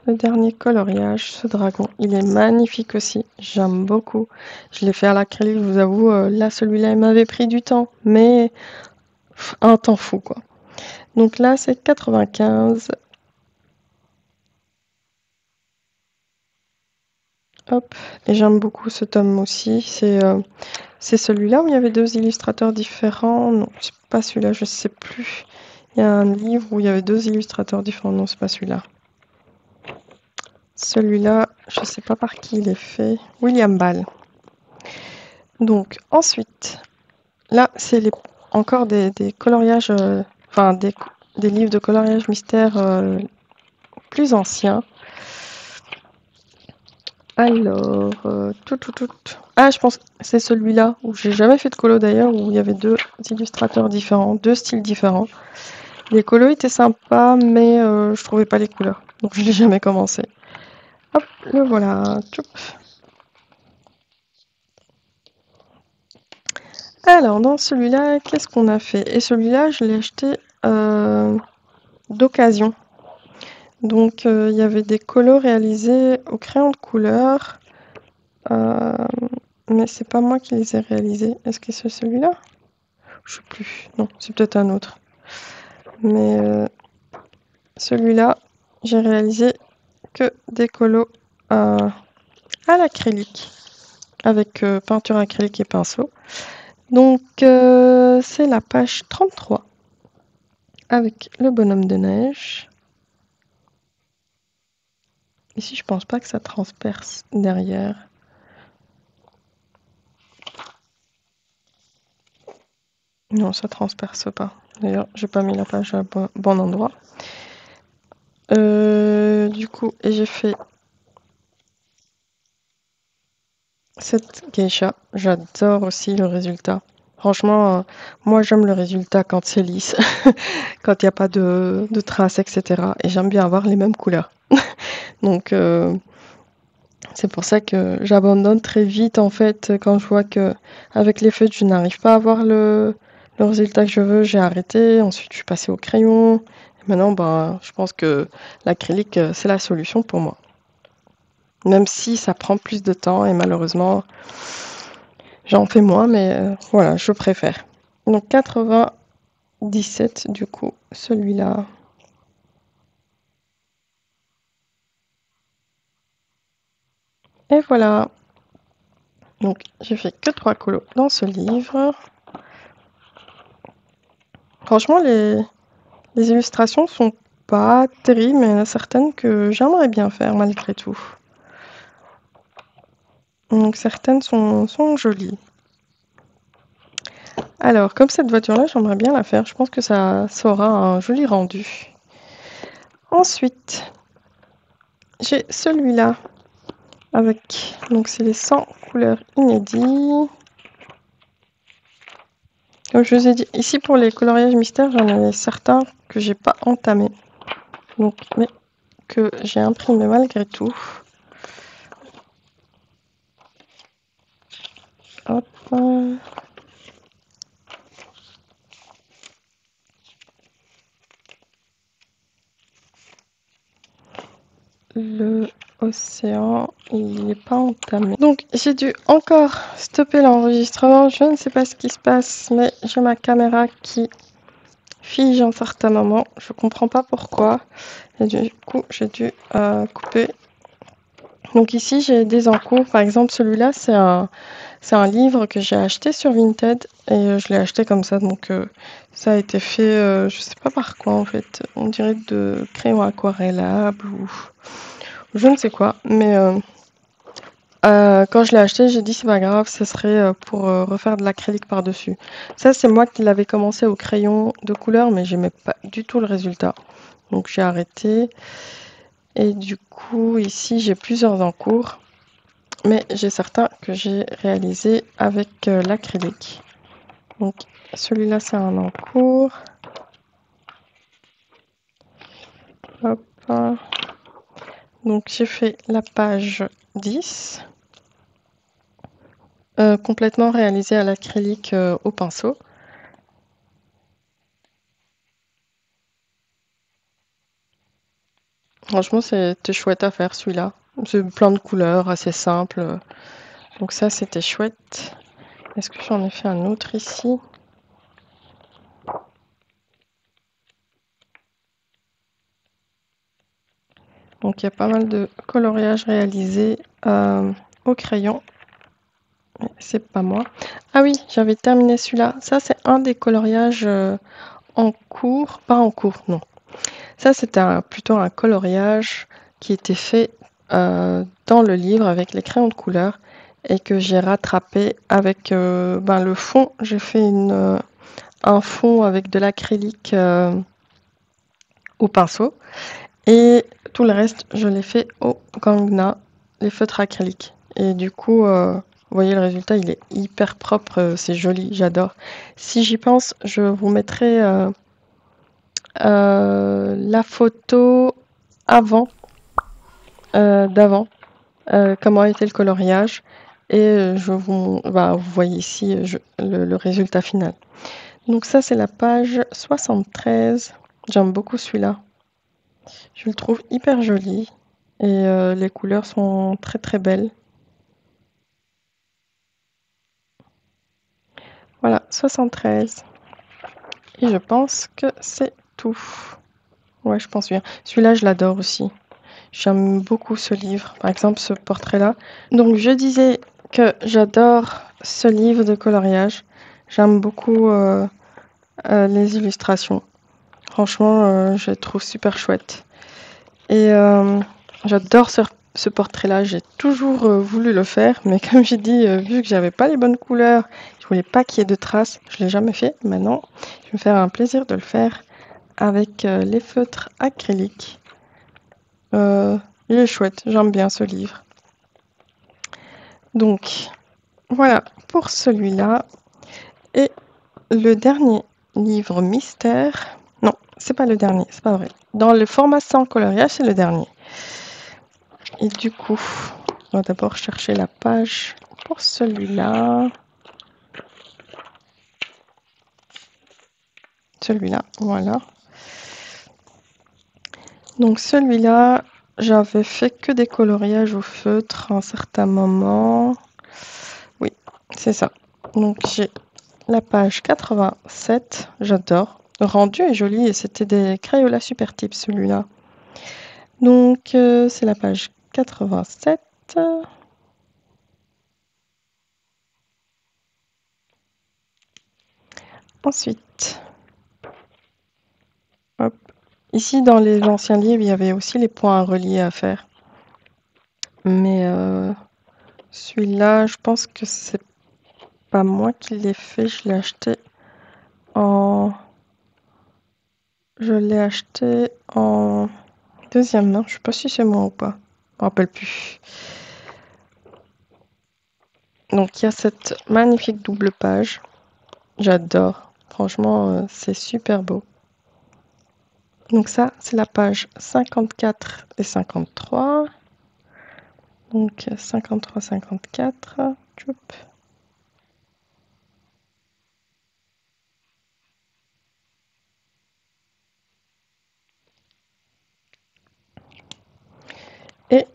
le dernier coloriage, ce dragon. Il est magnifique aussi, j'aime beaucoup. Je l'ai fait à l'acrylique, je vous avoue, là celui-là il m'avait pris du temps, mais un temps fou quoi. Donc là c'est 95. Hop, et j'aime beaucoup ce tome aussi. C'est celui-là où il y avait deux illustrateurs différents. Non, c'est pas celui-là, je sais plus. Il y a un livre où il y avait deux illustrateurs différents. Non, c'est pas celui-là. Celui-là, je sais pas par qui il est fait. William Ball. Donc ensuite, là, c'est encore des coloriages, enfin des livres de coloriage mystère plus anciens. Alors, Ah, je pense que c'est celui-là où j'ai jamais fait de colo d'ailleurs, où il y avait deux illustrateurs différents, deux styles différents. Les colos étaient sympas, mais je trouvais pas les couleurs, donc je l'ai jamais commencé. Hop, le voilà. Tchoup. Alors, dans celui-là, qu'est-ce qu'on a fait? Et celui-là, je l'ai acheté d'occasion. Donc, il y avait des colos réalisés au crayon de couleur. Mais c'est pas moi qui les ai réalisés. Est-ce que c'est celui-là? Je sais plus. Non, c'est peut-être un autre. Mais celui-là, j'ai réalisé que des colos à l'acrylique, avec peinture acrylique et pinceau. Donc, c'est la page 33, avec le bonhomme de neige. Ici, je pense pas que ça transperce derrière. Non, ça transperce pas. D'ailleurs, j'ai pas mis la page à bon endroit. Du coup, et j'ai fait cette geisha. J'adore aussi le résultat. Franchement, moi j'aime le résultat quand c'est lisse, quand il n'y a pas de traces, etc. Et j'aime bien avoir les mêmes couleurs. Donc c'est pour ça que j'abandonne très vite en fait quand je vois que avec les feutres je n'arrive pas à avoir le résultat que je veux, j'ai arrêté. Ensuite je suis passée au crayon. Et maintenant ben, je pense que l'acrylique c'est la solution pour moi. Même si ça prend plus de temps et malheureusement j'en fais moins, mais voilà, je préfère. Donc 97 du coup, celui-là. Et voilà. Donc j'ai fait que 3 colos dans ce livre. Franchement, les illustrations sont pas terribles, mais il y en a certaines que j'aimerais bien faire malgré tout. Donc certaines sont jolies. Alors, comme cette voiture-là, j'aimerais bien la faire. Je pense que ça aura un joli rendu. Ensuite, j'ai celui-là avec, donc c'est les 100 couleurs inédits. Comme je vous ai dit, ici pour les coloriages mystères, j'en ai certains que j'ai pas entamés. Donc, mais que j'ai imprimé malgré tout. Hop. Le océan, il n'est pas entamé. Donc, j'ai dû encore stopper l'enregistrement. Je ne sais pas ce qui se passe, mais j'ai ma caméra qui fige en certains moments. Je comprends pas pourquoi. Et du coup, j'ai dû couper. Donc ici, j'ai des encours. Par exemple, celui-là, c'est un livre que j'ai acheté sur Vinted et je l'ai acheté comme ça. Donc ça a été fait, je sais pas par quoi en fait. On dirait de crayon aquarellable ou je ne sais quoi. Mais quand je l'ai acheté, j'ai dit c'est pas grave, ce serait pour refaire de l'acrylique par-dessus. Ça, c'est moi qui l'avais commencé au crayon de couleur, mais j'aimais pas du tout le résultat. Donc j'ai arrêté. Et du coup, ici, j'ai plusieurs encours. Mais j'ai certains que j'ai réalisés avec l'acrylique. Donc celui-là c'est un encours. Hop. Donc j'ai fait la page 10. Complètement réalisée à l'acrylique au pinceau. Franchement c'était chouette à faire celui-là. C'est plein de couleurs, assez simple. Donc ça c'était chouette. Est-ce que j'en ai fait un autre ici? Donc il y a pas mal de coloriage réalisé au crayon. Mais c'est pas moi. Ah oui, j'avais terminé celui-là. Ça c'est un des coloriages en cours. Pas en cours, non. Ça c'était plutôt un coloriage qui était fait dans le livre avec les crayons de couleur et que j'ai rattrapé avec le fond. J'ai fait un fond avec de l'acrylique au pinceau. Et tout le reste, je l'ai fait au Gangna, les feutres acryliques. Et du coup, vous voyez le résultat, il est hyper propre, c'est joli, j'adore. Si j'y pense, je vous mettrai la photo avant, d'avant, comment était le coloriage. Et vous voyez ici le résultat final. Donc ça, c'est la page 73. J'aime beaucoup celui-là. Je le trouve hyper joli et les couleurs sont très très belles. Voilà, 73. Et je pense que c'est tout. Ouais, je pense bien. Celui-là, je l'adore aussi. J'aime beaucoup ce livre. Par exemple, ce portrait-là. Donc, je disais que j'adore ce livre de coloriage. J'aime beaucoup les illustrations. Franchement, je les trouve super chouettes. Et j'adore ce portrait-là. J'ai toujours voulu le faire, mais comme j'ai dit, vu que j'avais pas les bonnes couleurs, je voulais pas qu'il y ait de traces, je l'ai jamais fait. Maintenant, je vais me faire un plaisir de le faire avec les feutres acryliques. Il est chouette, j'aime bien ce livre. Donc, voilà pour celui-là. Et le dernier livre mystère. Non, c'est pas le dernier, c'est pas vrai. Dans le format sans coloriage, c'est le dernier. Et du coup, on va d'abord chercher la page pour celui-là. Celui-là, voilà. Donc celui-là, j'avais fait que des coloriages au feutre à un certain moment. Oui, c'est ça. Donc j'ai la page 87, j'adore. Le rendu est joli et c'était des Crayolas Super Type celui-là. Donc c'est la page 87. Ensuite, hop. Ici dans les anciens livres, il y avait aussi les points à relier à faire. Mais celui-là, je pense que c'est pas moi qui l'ai fait, je l'ai acheté en deuxième main. Je sais pas si c'est moi ou pas. Je me rappelle plus. Donc il y a cette magnifique double page. J'adore. Franchement, c'est super beau. Donc ça, c'est la page 54 et 53. Donc 53, 54. Tchoup. Et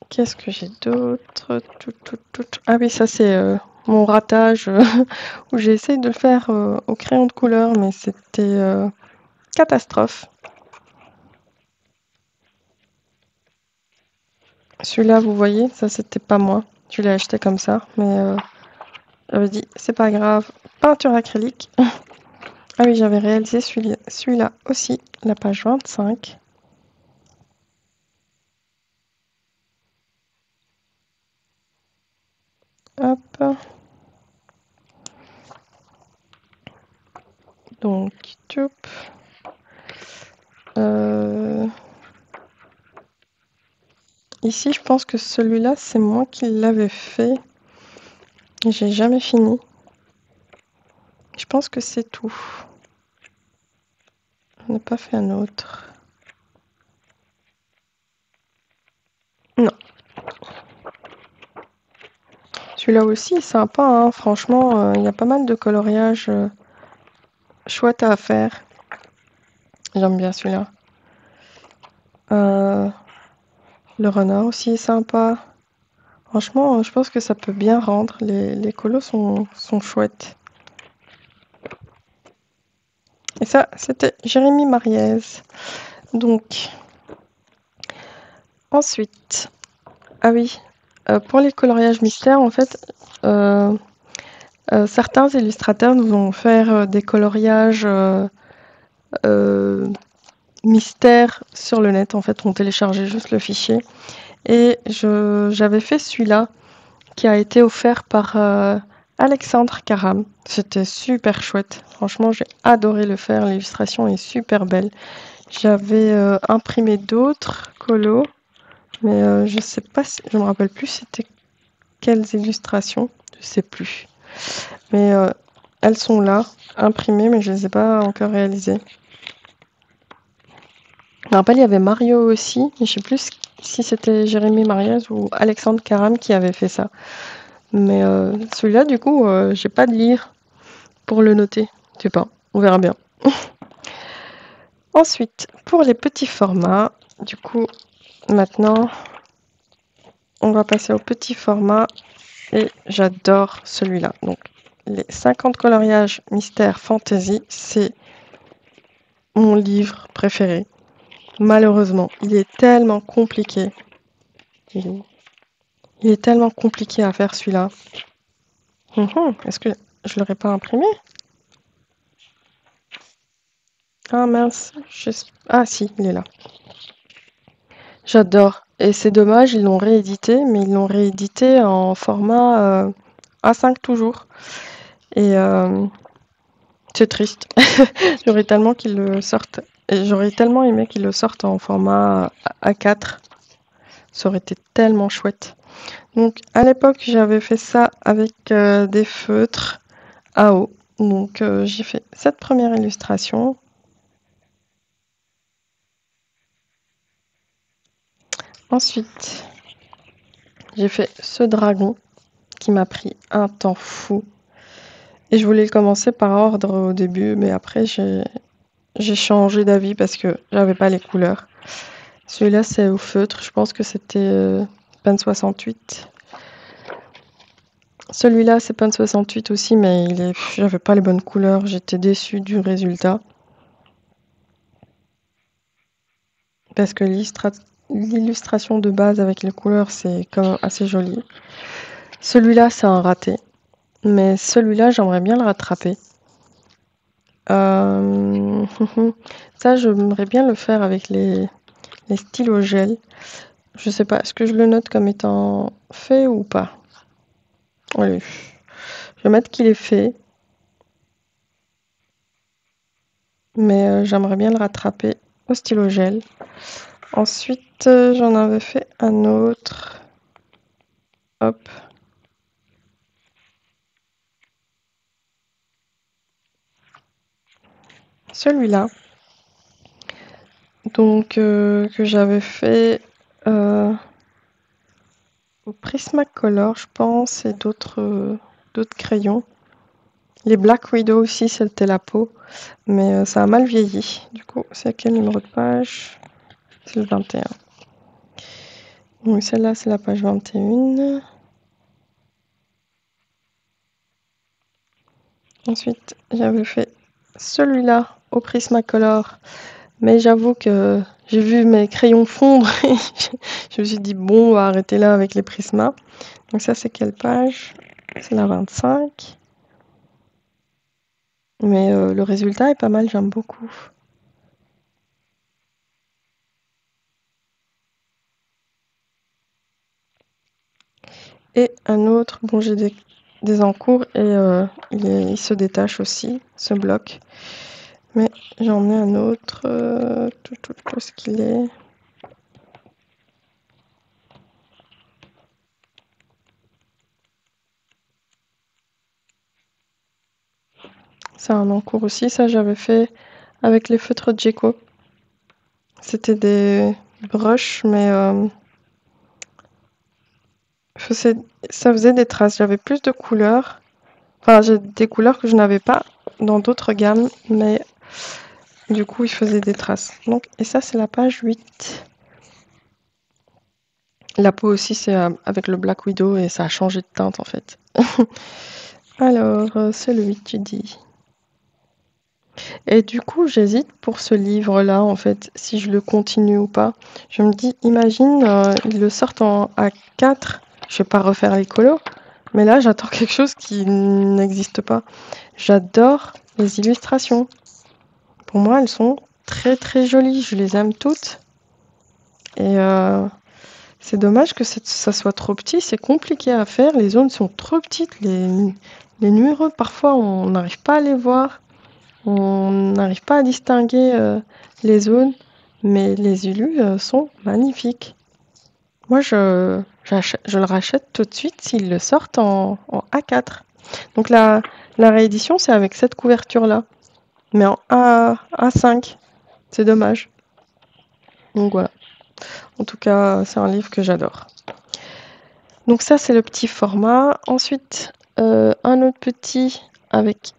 qu'est-ce que j'ai d'autre? Ah oui, ça c'est mon ratage où j'ai essayé de le faire au crayon de couleur, mais c'était catastrophe. Celui-là, vous voyez, ça c'était pas moi. Je l'ai acheté comme ça, mais j'avais dit c'est pas grave. Peinture acrylique. Ah oui, j'avais réalisé celui-là aussi, la page 25. Hop. Donc, tchoup. Ici, je pense que celui-là, c'est moi qui l'avais fait. J'ai jamais fini. Je pense que c'est tout. On n'a pas fait un autre. Non. Celui-là aussi est sympa, hein. Franchement, il y a pas mal de coloriages chouettes à faire. J'aime bien celui-là. Le renard aussi est sympa. Franchement, je pense que ça peut bien rendre. Les colos sont chouettes. Et ça, c'était Jérémy Mariez. Donc, ensuite, ah oui, pour les coloriages mystères, en fait, certains illustrateurs nous ont fait des coloriages mystères sur le net. En fait, on téléchargeait juste le fichier. Et j'avais fait celui-là qui a été offert par Alexandre Karam. C'était super chouette. Franchement, j'ai adoré le faire. L'illustration est super belle. J'avais imprimé d'autres colos, mais je sais pas, je me rappelle plus c'était quelles illustrations. Je sais plus. Mais elles sont là, imprimées, mais je les ai pas encore réalisées. Je me rappelle, il y avait Mario aussi, mais je sais plus si c'était Jérémy Mariez ou Alexandre Karam qui avait fait ça. Mais celui-là, du coup, j'ai pas de lire pour le noter. Je sais pas, on verra bien. Ensuite, pour les petits formats, du coup, maintenant, on va passer au petit format et j'adore celui-là. Donc, les 50 coloriages mystère fantasy, c'est mon livre préféré. Malheureusement, il est tellement compliqué. Il est tellement compliqué à faire celui-là. Est-ce que je l'aurais pas imprimé? Ah mince, ah si, il est là. J'adore. Et c'est dommage, ils l'ont réédité, mais ils l'ont réédité en format A5 toujours. Et c'est triste. J'aurais tellement qu'ils le sortent. Et j'aurais tellement aimé qu'ils le sortent en format A4. Ça aurait été tellement chouette. Donc à l'époque, j'avais fait ça avec des feutres à eau. Donc j'ai fait cette première illustration. Ensuite, j'ai fait ce dragon qui m'a pris un temps fou. Et je voulais le commencer par ordre au début, mais après j'ai changé d'avis parce que j'avais pas les couleurs. Celui-là, c'est au feutre. Je pense que c'était Pen 68. Celui-là, c'est Pen 68 aussi, mais j'avais pas les bonnes couleurs. J'étais déçue du résultat. Parce que l'illustration de base avec les couleurs, c'est quand même assez joli. Celui-là, c'est un raté. Mais celui-là, j'aimerais bien le rattraper. Ça, j'aimerais bien le faire avec les stylos gel. Je sais pas, est-ce que je le note comme étant fait ou pas? Allez, je vais mettre qu'il est fait. Mais j'aimerais bien le rattraper au stylo gel. Ensuite, j'en avais fait un autre. Hop. Celui-là. Donc, que j'avais fait au Prismacolor, je pense, et d'autres crayons. Les Black Widow aussi, c'était la peau. Mais ça a mal vieilli. Du coup, c'est à quel numéro de page? C'est le 21. Donc celle-là, c'est la page 21. Ensuite, j'avais fait celui-là au Prismacolor. Mais j'avoue que j'ai vu mes crayons fondre et je me suis dit, bon, on va arrêter là avec les Prismas. Donc ça, c'est quelle page? C'est la 25. Mais le résultat est pas mal, j'aime beaucoup. Et un autre, bon, j'ai des encours et il se détache aussi, ce bloc. Mais j'en ai un autre, tout ce qu'il est. C'est un encours aussi, ça j'avais fait avec les feutres Geco. C'était des brushes, mais ça faisait des traces. J'avais plus de couleurs. Enfin, j'ai des couleurs que je n'avais pas dans d'autres gammes, mais du coup, il faisait des traces. Donc, et ça, c'est la page 8. La peau aussi, c'est avec le Black Widow et ça a changé de teinte en fait. Alors, c'est le 8, tu dis. Et du coup, j'hésite pour ce livre-là, en fait, si je le continue ou pas. Je me dis, imagine, ils le sortent en A4. Je vais pas refaire les colos, mais là, j'attends quelque chose qui n'existe pas. J'adore les illustrations. Pour moi, elles sont très très jolies. Je les aime toutes. Et c'est dommage que ça soit trop petit. C'est compliqué à faire. Les zones sont trop petites. Les numéros, parfois, on n'arrive pas à les voir. On n'arrive pas à distinguer les zones. Mais les illus sont magnifiques. Moi, je le rachète tout de suite s'ils le sortent en A4. Donc la réédition, c'est avec cette couverture-là. Mais en A5. C'est dommage. Donc voilà. En tout cas, c'est un livre que j'adore. Donc ça, c'est le petit format. Ensuite, un autre petit avec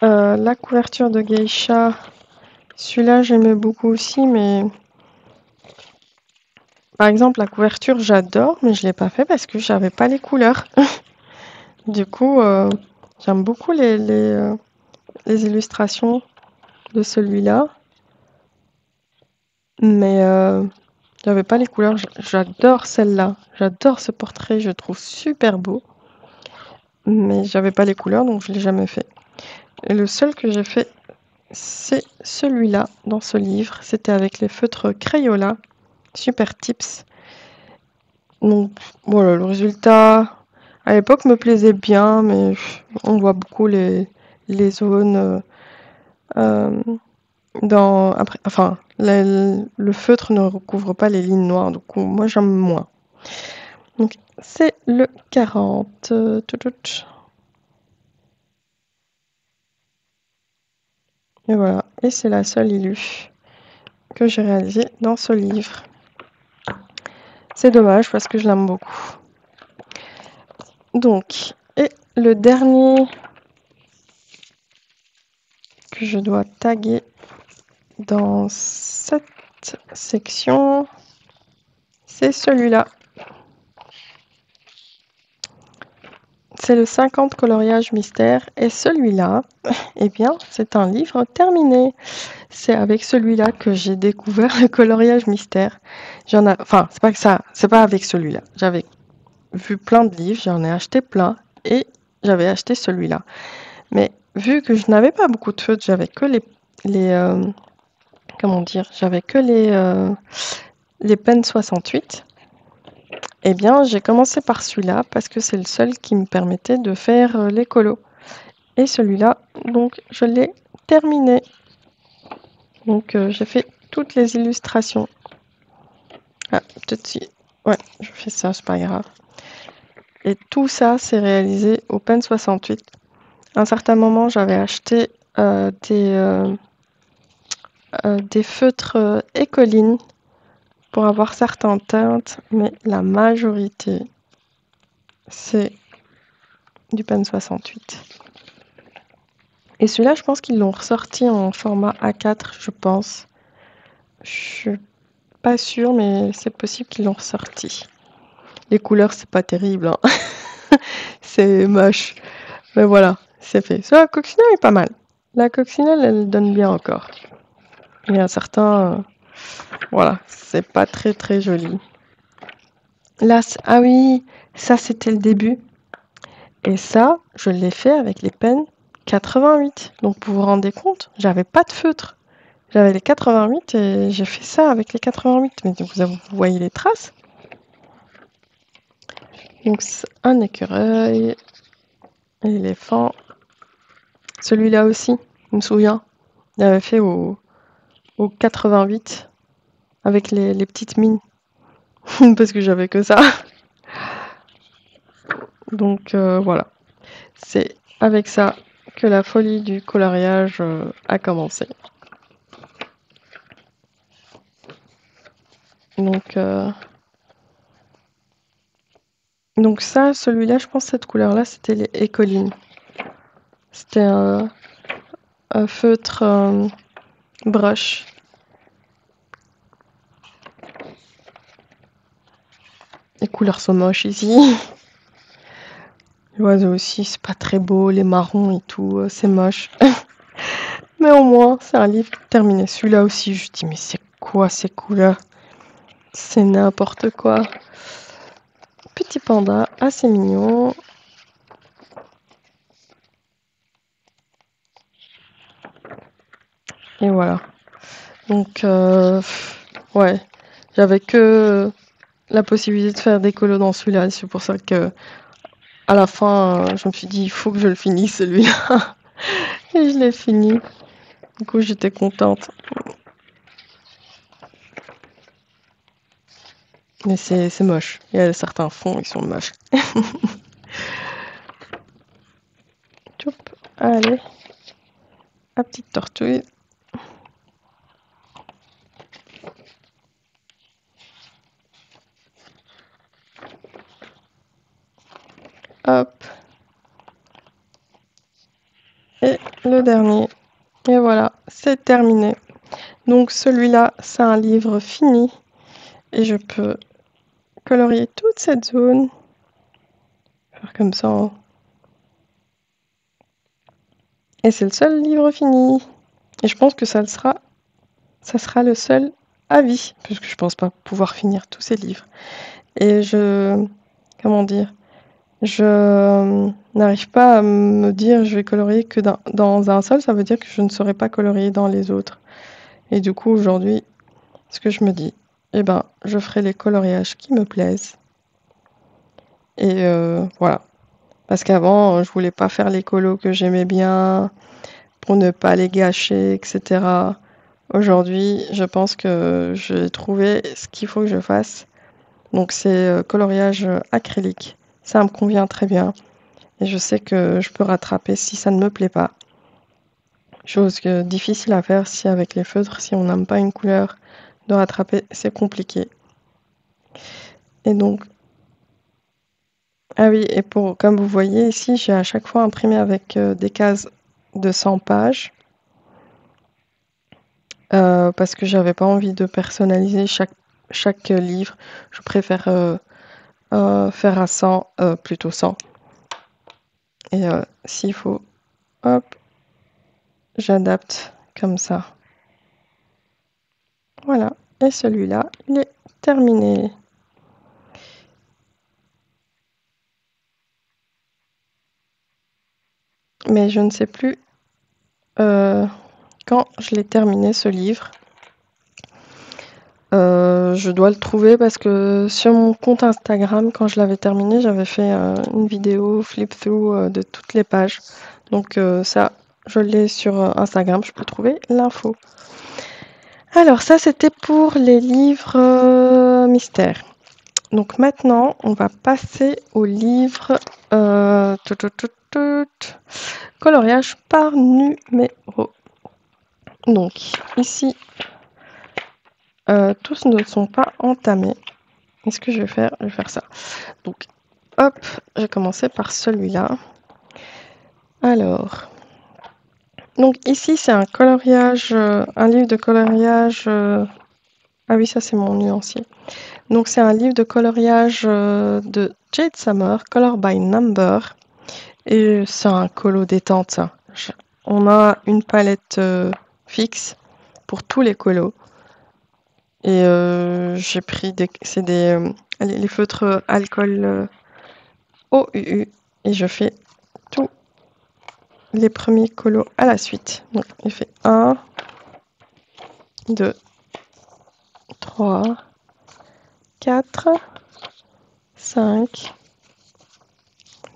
la couverture de Geisha. Celui-là, j'aimais beaucoup aussi, mais par exemple, la couverture, j'adore, mais je ne l'ai pas fait parce que j'avais pas les couleurs. Du coup, j'aime beaucoup les illustrations de celui-là, mais j'avais pas les couleurs. J'adore celle-là. J'adore ce portrait. Je le trouve super beau. Mais j'avais pas les couleurs, donc je l'ai jamais fait. Et le seul que j'ai fait, c'est celui-là, dans ce livre. C'était avec les feutres Crayola. Super tips. Donc, voilà, le résultat, à l'époque, me plaisait bien, mais on voit beaucoup les zones après, le feutre ne recouvre pas les lignes noires, donc moi j'aime moins. Donc, c'est le 40. Et voilà. Et c'est la seule illu que j'ai réalisée dans ce livre. C'est dommage parce que je l'aime beaucoup. Donc, et le dernier que je dois taguer dans cette section, c'est celui-là. C'est le 50 coloriage mystère. Et celui-là, eh bien, c'est un livre terminé. C'est avec celui-là que j'ai découvert le coloriage mystère. Enfin, c'est pas que ça, c'est pas avec celui-là. J'avais vu plein de livres, j'en ai acheté plein et j'avais acheté celui-là. Mais vu que je n'avais pas beaucoup de feutres, j'avais que comment dire, j'avais que les pennes 68. Eh bien, j'ai commencé par celui-là parce que c'est le seul qui me permettait de faire les colos. Et celui-là, donc, je l'ai terminé. Donc, j'ai fait toutes les illustrations. Ah, peut-être si... Ouais, je fais ça, c'est pas grave. Et tout ça, c'est réalisé au Pen 68. À un certain moment, j'avais acheté des feutres Écoline pour avoir certaines teintes, mais la majorité, c'est du Pen 68. Et celui-là, je pense qu'ils l'ont ressorti en format A4, je pense. Je suis pas sûre, mais c'est possible qu'ils l'ont ressorti. Les couleurs, c'est pas terrible, hein. C'est moche. Mais voilà, c'est fait. Ça, la coccinelle est pas mal. La coccinelle, elle donne bien encore. Il y a certains... voilà, c'est pas très très joli. Là, ah oui, ça c'était le début. Et ça, je l'ai fait avec les pennes 88. Donc vous vous rendez compte, j'avais pas de feutre. J'avais les 88 et j'ai fait ça avec les 88. Mais vous voyez les traces. Donc un écureuil, un éléphant. Celui-là aussi, je me souviens. J'avais fait au 88 avec les petites mines. Parce que j'avais que ça. Donc voilà. C'est avec ça que la folie du coloriage a commencé. Donc ça, celui-là, je pense cette couleur-là, c'était les Écolines. C'était un feutre brush. Les couleurs sont moches ici. L'oiseau aussi, c'est pas très beau, les marrons et tout, c'est moche. Mais au moins, c'est un livre terminé. Celui-là aussi, je dis, mais c'est quoi ces couleurs? C'est n'importe quoi. Petit panda, assez mignon. Et voilà. Donc, ouais, j'avais que la possibilité de faire des colos dans celui-là. C'est pour ça que, à la fin, je me suis dit, il faut que je le finisse celui-là. Et je l'ai fini. Du coup, j'étais contente. Mais c'est moche. Il y a certains fonds, ils sont moches. Tchoup, allez. La petite tortue. Hop. Et le dernier. Et voilà, c'est terminé. Donc celui-là, c'est un livre fini. Et je peux colorier toute cette zone. Faire comme ça. Hein. Et c'est le seul livre fini. Et je pense que ça sera le seul à vie. Puisque je pense pas pouvoir finir tous ces livres. Et comment dire, je n'arrive pas à me dire je vais colorier que dans un seul, ça veut dire que je ne saurais pas colorier dans les autres. Et du coup, aujourd'hui, ce que je me dis, eh ben, je ferai les coloriages qui me plaisent. Et voilà. Parce qu'avant, je voulais pas faire les colos que j'aimais bien pour ne pas les gâcher, etc. Aujourd'hui, je pense que j'ai trouvé ce qu'il faut que je fasse. Donc c'est coloriage acrylique. Ça me convient très bien. Et je sais que je peux rattraper si ça ne me plaît pas. Chose difficile à faire si avec les feutres, si on n'aime pas une couleur, de rattraper, c'est compliqué. Et donc, ah oui, et comme vous voyez ici, j'ai à chaque fois imprimé avec des cases de 100 pages. Parce que j'avais pas envie de personnaliser chaque livre. Je préfère faire à 100, plutôt 100. Et s'il faut, hop, j'adapte comme ça. Voilà. Et celui-là, il est terminé. Mais je ne sais plus quand je l'ai terminé ce livre. Je dois le trouver parce que sur mon compte Instagram, quand je l'avais terminé, j'avais fait une vidéo flip-through de toutes les pages. Donc ça, je l'ai sur Instagram, je peux trouver l'info. Alors ça, c'était pour les livres mystères. Donc maintenant, on va passer aux livres coloriage par numéro. Donc ici, tous ne sont pas entamés. Et ce que je vais faire ça. Donc, hop, j'ai commencé par celui-là. Alors, donc ici c'est un coloriage, un livre de coloriage. Ah oui, ça c'est mon nuancier. Donc c'est un livre de coloriage de Jade Summer, Color by Number. Et c'est un colo détente, ça. On a une palette fixe pour tous les colos. Et j'ai pris les feutres alcool OUU et je fais tous les premiers colos à la suite. Donc il fait 1, 2, 3, 4, 5,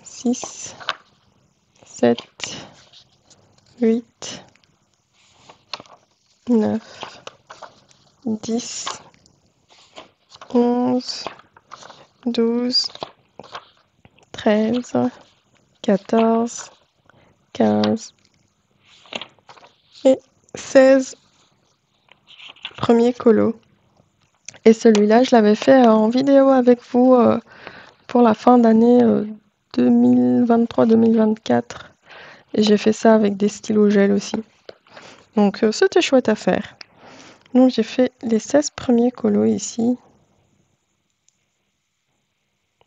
6, 7, 8, 9, 10, 11, 12, 13, 14, 15 et 16 premiers colos. Et celui-là, je l'avais fait en vidéo avec vous pour la fin d'année 2023-2024. Et j'ai fait ça avec des stylos gel aussi. Donc c'était chouette à faire. Donc j'ai fait les 16 premiers colos ici.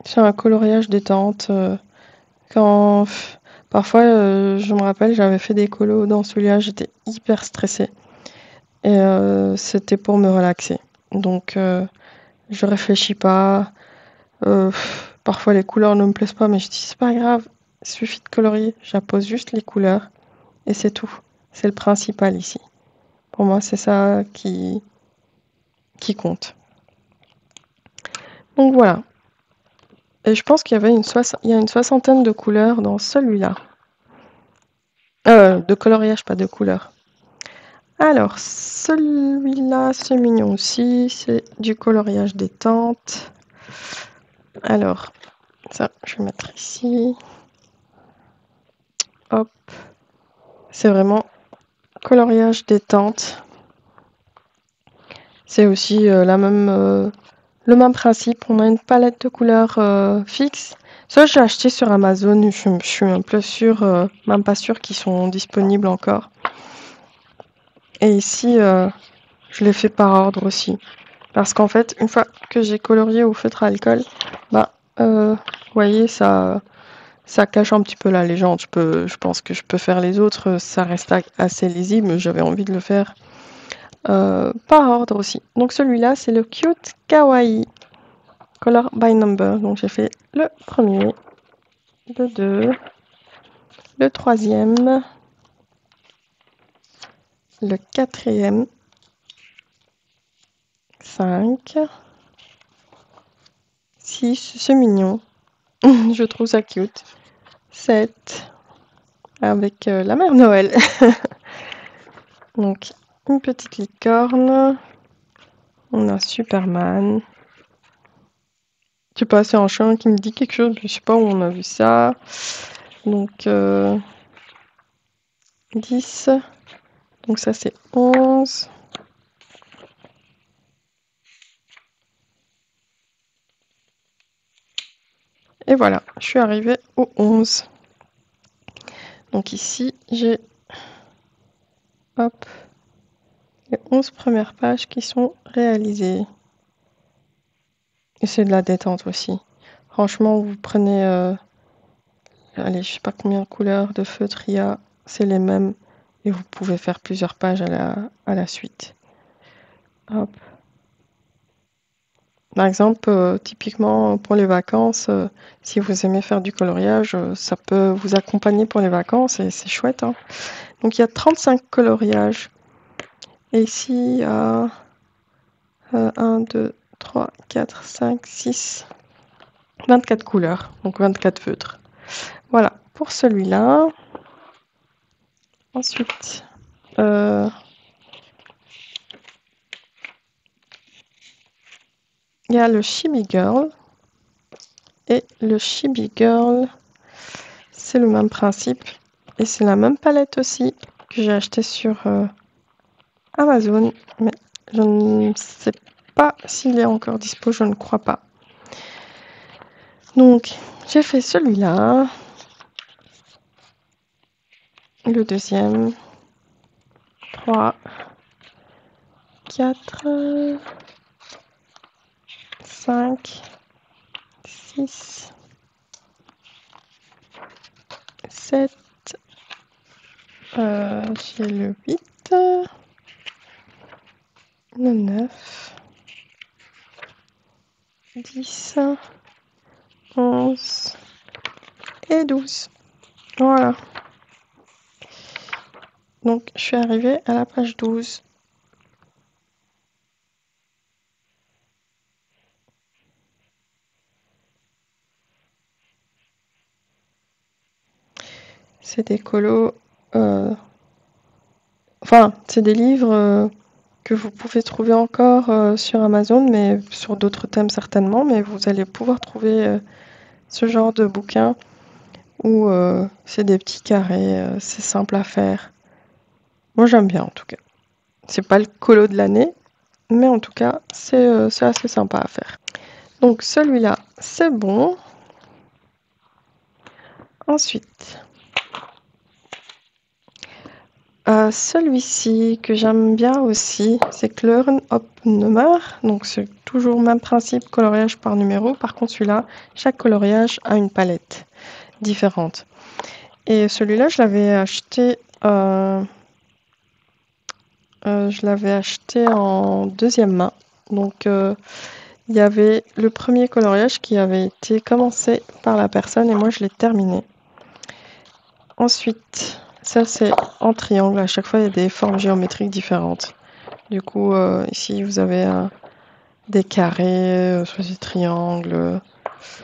C'est un coloriage détente. Parfois, je me rappelle, j'avais fait des colos dans celui-là, j'étais hyper stressée. Et c'était pour me relaxer. Donc je réfléchis pas. Parfois les couleurs ne me plaisent pas, mais je dis c'est pas grave, il suffit de colorier. J'appose juste les couleurs et c'est tout. C'est le principal ici. Pour moi, c'est ça qui compte. Donc voilà. Et je pense qu'il y avait il y a une soixantaine de couleurs dans celui-là. De coloriage, pas de couleurs. Alors, celui-là, c'est mignon aussi. C'est du coloriage détente. Alors, ça, je vais mettre ici. Hop. C'est vraiment coloriage détente. C'est aussi le même principe. On a une palette de couleurs fixe. Ça, j'ai acheté sur Amazon. Je suis un peu sûre, même pas sûre qu'ils sont disponibles encore. Et ici, je l'ai fait par ordre aussi. Parce qu'en fait, une fois que j'ai colorié au feutre à alcool, vous voyez, ça cache un petit peu la légende. Je pense que je peux faire les autres. Ça reste assez lisible, mais j'avais envie de le faire par ordre aussi. Donc celui-là, c'est le Cute Kawaii Color by Number. Donc j'ai fait le premier, le 2, le troisième, le quatrième, 5, 6, c'est mignon. Je trouve ça cute. 7, avec la mère Noël. Donc une petite licorne. On a Superman. sais pas, c'est un chien qui me dit quelque chose, je sais pas où on a vu ça. Donc 10. Donc ça c'est 11. Et voilà, je suis arrivée au 11. Donc ici, j'ai hop, les 11 premières pages qui sont réalisées. Et c'est de la détente aussi. Franchement, vous prenez, allez, je sais pas combien de couleurs de feutre il y a, c'est les mêmes. Et vous pouvez faire plusieurs pages à la suite. Hop. Par exemple, typiquement pour les vacances, si vous aimez faire du coloriage, ça peut vous accompagner pour les vacances et c'est chouette, hein. Donc il y a 35 coloriages. Et ici, il y a 1, 2, 3, 4, 5, 6, 24 couleurs. Donc 24 feutres. Voilà, pour celui-là. Ensuite, il y a le Chibi Girl. Et le Chibi Girl, c'est le même principe. Et c'est la même palette aussi que j'ai acheté sur Amazon. Mais je ne sais pas s'il est encore dispo, je ne crois pas. Donc, j'ai fait celui-là. Le deuxième. 3, 4, 5, 6, 7, j'ai le 8, le 9, 10, 11 et 12. Voilà. Donc, je suis arrivée à la page 12. C'est des colos... Enfin, c'est des livres que vous pouvez trouver encore sur Amazon, mais sur d'autres thèmes certainement. Mais vous allez pouvoir trouver ce genre de bouquin où c'est des petits carrés, c'est simple à faire. Moi, j'aime bien en tout cas. C'est pas le colo de l'année, mais en tout cas, c'est assez sympa à faire. Donc celui-là, c'est bon. Ensuite, celui-ci que j'aime bien aussi, c'est Kleuren op Nummer. Donc c'est toujours le même principe, coloriage par numéro. Par contre, celui-là, chaque coloriage a une palette différente. Et celui-là, je l'avais acheté en deuxième main. Donc il y avait le premier coloriage qui avait été commencé par la personne et moi je l'ai terminé. Ensuite, ça c'est en triangle. À chaque fois, il y a des formes géométriques différentes. Du coup, ici vous avez des carrés, soit des triangles.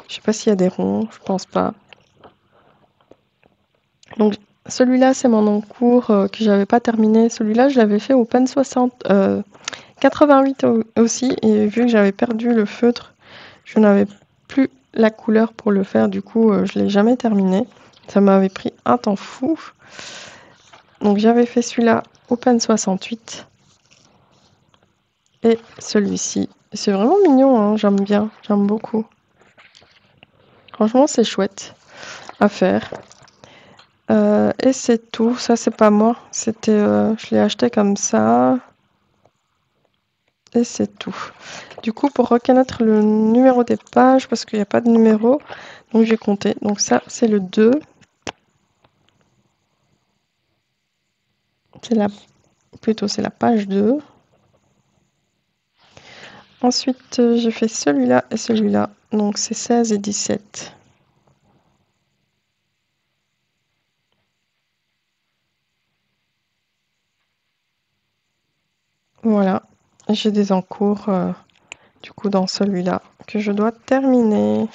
Je sais pas s'il y a des ronds, je pense pas. Donc celui-là, c'est mon encours que j'avais pas terminé. Celui-là, je l'avais fait au pen 88 aussi, et vu que j'avais perdu le feutre, je n'avais plus la couleur pour le faire, du coup je l'ai jamais terminé. Ça m'avait pris un temps fou. Donc j'avais fait celui-là au pen 68 et celui-ci. C'est vraiment mignon, hein, j'aime bien, j'aime beaucoup. Franchement, c'est chouette à faire. Et c'est tout, ça c'est pas moi, c'était, je l'ai acheté comme ça. Et c'est tout. Du coup, pour reconnaître le numéro des pages, parce qu'il n'y a pas de numéro, donc j'ai compté. Donc ça, c'est le 2. C'est la page 2. Ensuite, j'ai fait celui-là et celui-là. Donc c'est 16 et 17. Voilà. J'ai des encours, du coup, dans celui-là, que je dois terminer.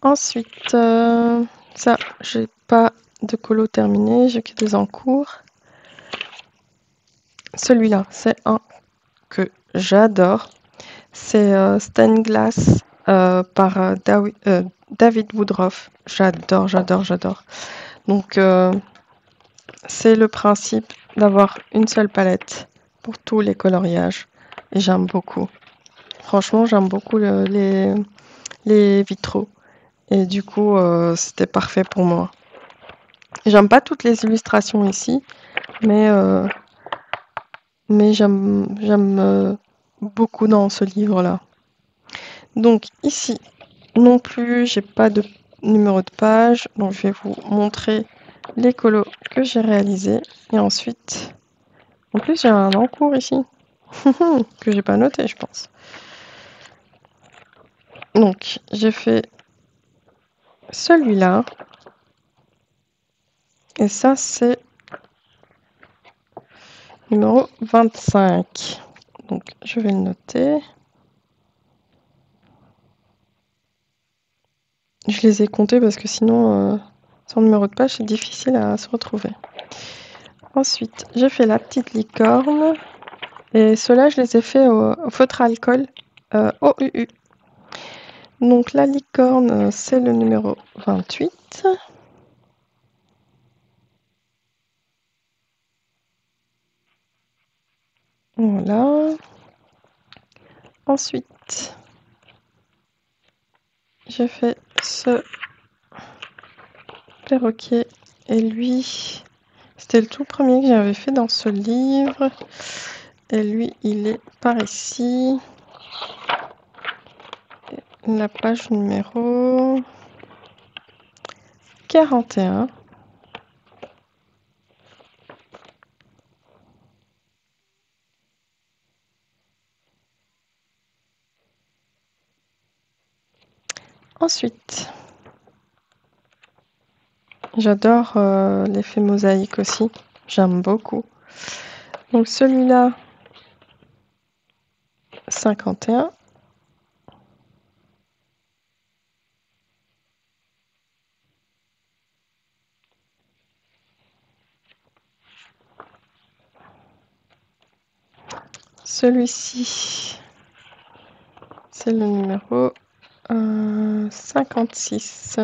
Ensuite, ça, j'ai pas de colo terminé, j'ai que des encours. Celui-là, c'est un que j'adore. C'est Stained Glass par David Woodruff. J'adore, j'adore, j'adore. Donc, c'est le principe d'avoir une seule palette pour tous les coloriages. Et j'aime beaucoup. Franchement, j'aime beaucoup les vitraux. Et du coup, c'était parfait pour moi. J'aime pas toutes les illustrations ici, mais, j'aime beaucoup dans ce livre-là. Donc ici, non plus, j'ai pas de numéro de page. Donc je vais vous montrer les colos que j'ai réalisés. Et ensuite, en plus, j'ai un encours ici que j'ai pas noté, je pense. Donc, j'ai fait celui-là. Et ça, c'est numéro 25. Donc, je vais le noter. Je les ai comptés parce que sinon, sans numéro de page, c'est difficile à se retrouver. Ensuite, j'ai fait la petite licorne. Et ceux-là, je les ai fait au feutre alcool OUU. Donc, la licorne, c'est le numéro 28. Voilà. Ensuite, j'ai fait ce perroquet. Et lui, c'était le tout premier que j'avais fait dans ce livre. Et lui, il est par ici. La page numéro 41. Ensuite, j'adore l'effet mosaïque aussi. J'aime beaucoup. Donc celui-là, 51. Celui-ci, c'est le numéro 56.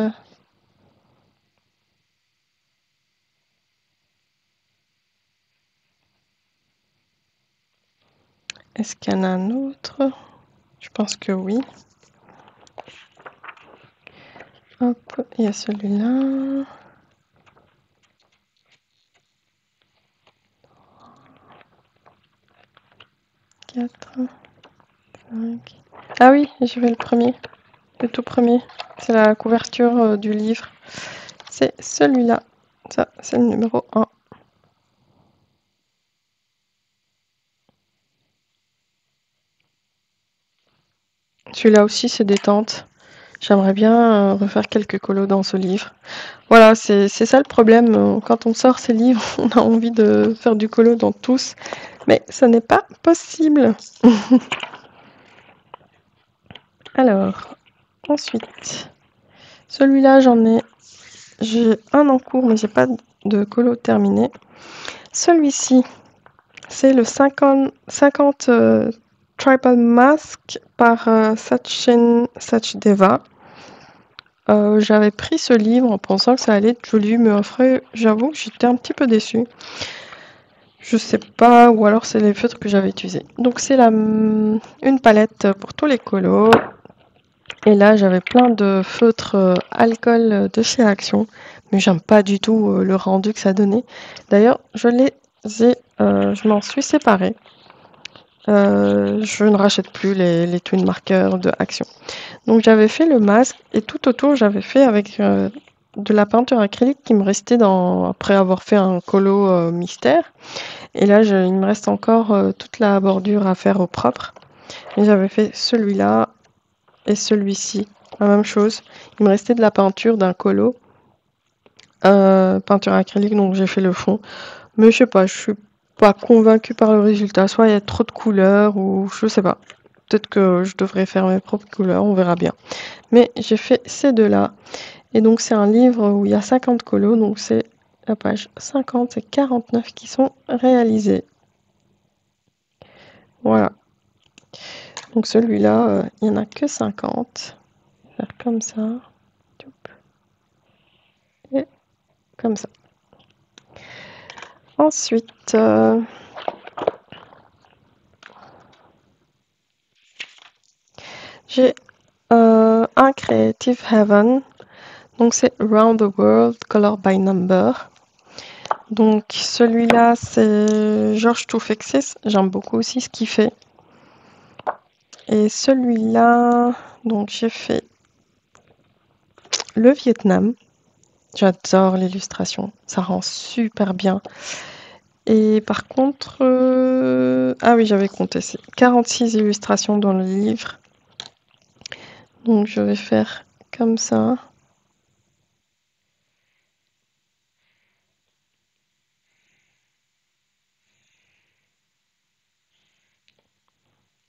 Est-ce qu'il y en a un autre? Je pense que oui. Hop, il y a celui-là. Quatre, 5. Ah oui, je vais le premier. Le tout premier. C'est la couverture du livre. C'est celui-là. Ça, c'est le numéro 1. Celui-là aussi, c'est détente. J'aimerais bien refaire quelques colos dans ce livre. Voilà, c'est ça le problème. Quand on sort ces livres, on a envie de faire du colo dans tous. Mais ça n'est pas possible. Alors, ensuite, celui-là, j'ai un en cours, mais j'ai pas de colo terminé. Celui-ci, c'est le 50 Tribal Mask par Sachdeva. J'avais pris ce livre en pensant que ça allait être joli, mais après, j'avoue que j'étais un petit peu déçue. Je sais pas, ou alors c'est les feutres que j'avais utilisés. Donc c'est une palette pour tous les colos. Et là, j'avais plein de feutres alcool de chez Action, mais j'aime pas du tout le rendu que ça donnait. D'ailleurs, je m'en suis séparée. Je ne rachète plus les twin markers de Action. Donc j'avais fait le masque et tout autour, j'avais fait avec de la peinture acrylique qui me restait après avoir fait un colo mystère. Et là, il me reste encore toute la bordure à faire au propre. Et j'avais fait celui-là et celui-ci, la même chose. Il me restait de la peinture d'un colo, peinture acrylique, donc j'ai fait le fond. Mais je sais pas, je suis pas convaincue par le résultat. Soit il y a trop de couleurs ou je sais pas. Peut-être que je devrais faire mes propres couleurs, on verra bien. Mais j'ai fait ces deux-là. Et donc c'est un livre où il y a 50 colos, donc c'est la page 50 et 49 qui sont réalisés. Voilà. Donc celui-là, il n'y en a que 50. Faire comme ça. Et comme ça. Ensuite, j'ai un Creative Haven. Donc c'est Round the World Color by Number. Donc celui-là, c'est George Toufexis. J'aime beaucoup aussi ce qu'il fait. Et celui-là, donc j'ai fait le Vietnam. J'adore l'illustration. Ça rend super bien. Et par contre, ah oui, j'avais compté, c'est 46 illustrations dans le livre. Donc je vais faire comme ça.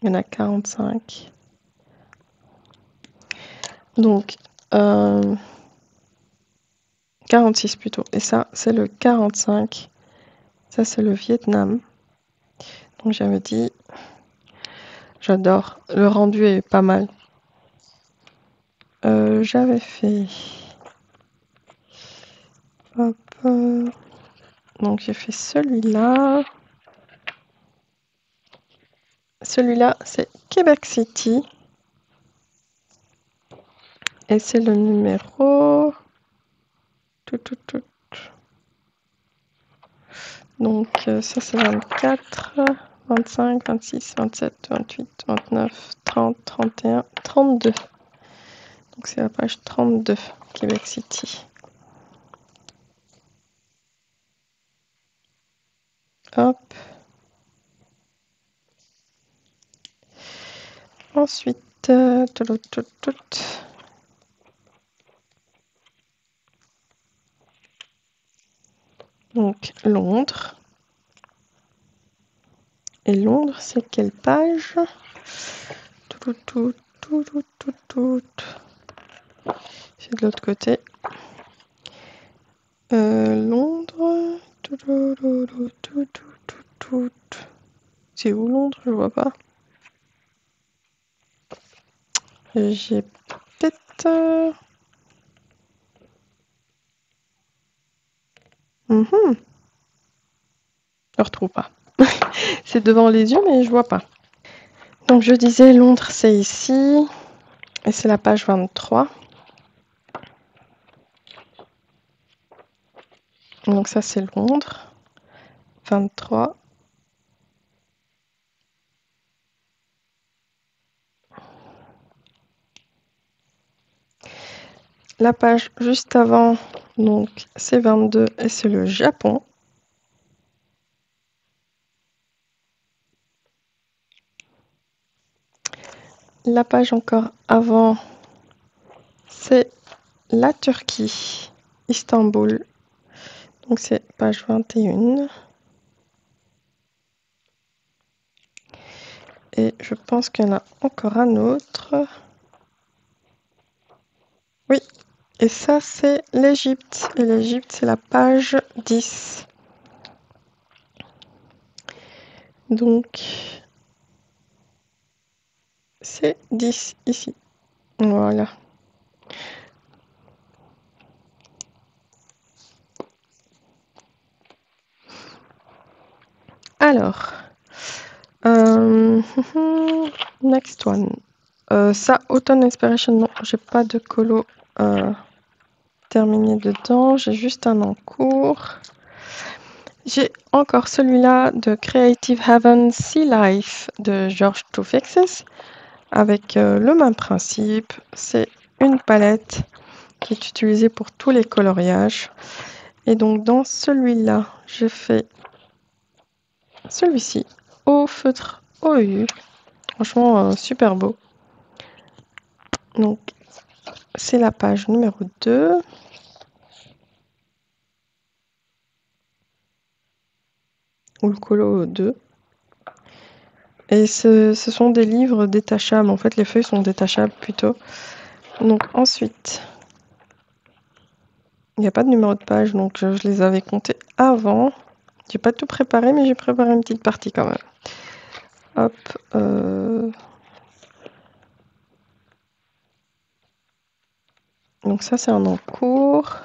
Il y en a 45. Donc 46 plutôt. Et ça, c'est le 45. Ça, c'est le Vietnam. Donc j'avais dit, j'adore. Le rendu est pas mal. J'avais fait... Hop. Donc j'ai fait celui-là. Celui-là, c'est Québec City. Et c'est le numéro... Donc ça, c'est 24, 25, 26, 27, 28, 29, 30, 31, 32. Donc c'est la page 32, Québec City. Hop. Ensuite, donc Londres. Et Londres, c'est quelle page? C'est de l'autre côté. Londres. C'est où Londres? Je vois pas. J'ai peut-être... Je ne retrouve pas. C'est devant les yeux, mais je vois pas. Donc je disais Londres, c'est ici. Et c'est la page 23. Donc ça, c'est Londres. 23. La page juste avant, donc c'est 22 et c'est le Japon. La page encore avant, c'est la Turquie, Istanbul. Donc c'est page 21. Et je pense qu'il y en a encore un autre. Oui, et ça c'est l'Égypte. Et l'Égypte, c'est la page 10. Donc c'est 10 ici. Voilà. Alors, next one. Ça, Autumn Inspiration, non, j'ai pas de colo terminé dedans, j'ai juste un en cours. J'ai encore celui-là de Creative Haven Sea Life de George Toufexis avec le même principe. C'est une palette qui est utilisée pour tous les coloriages. Et donc dans celui-là, je fais celui-ci au feutre OU. Franchement, super beau. Donc, c'est la page numéro 2. Ou le colo 2. Et ce sont des livres détachables. En fait, les feuilles sont détachables plutôt. Donc, ensuite, il n'y a pas de numéro de page, donc je les avais comptés avant. J'ai pas tout préparé, mais j'ai préparé une petite partie quand même. Hop. Donc ça, c'est un en cours.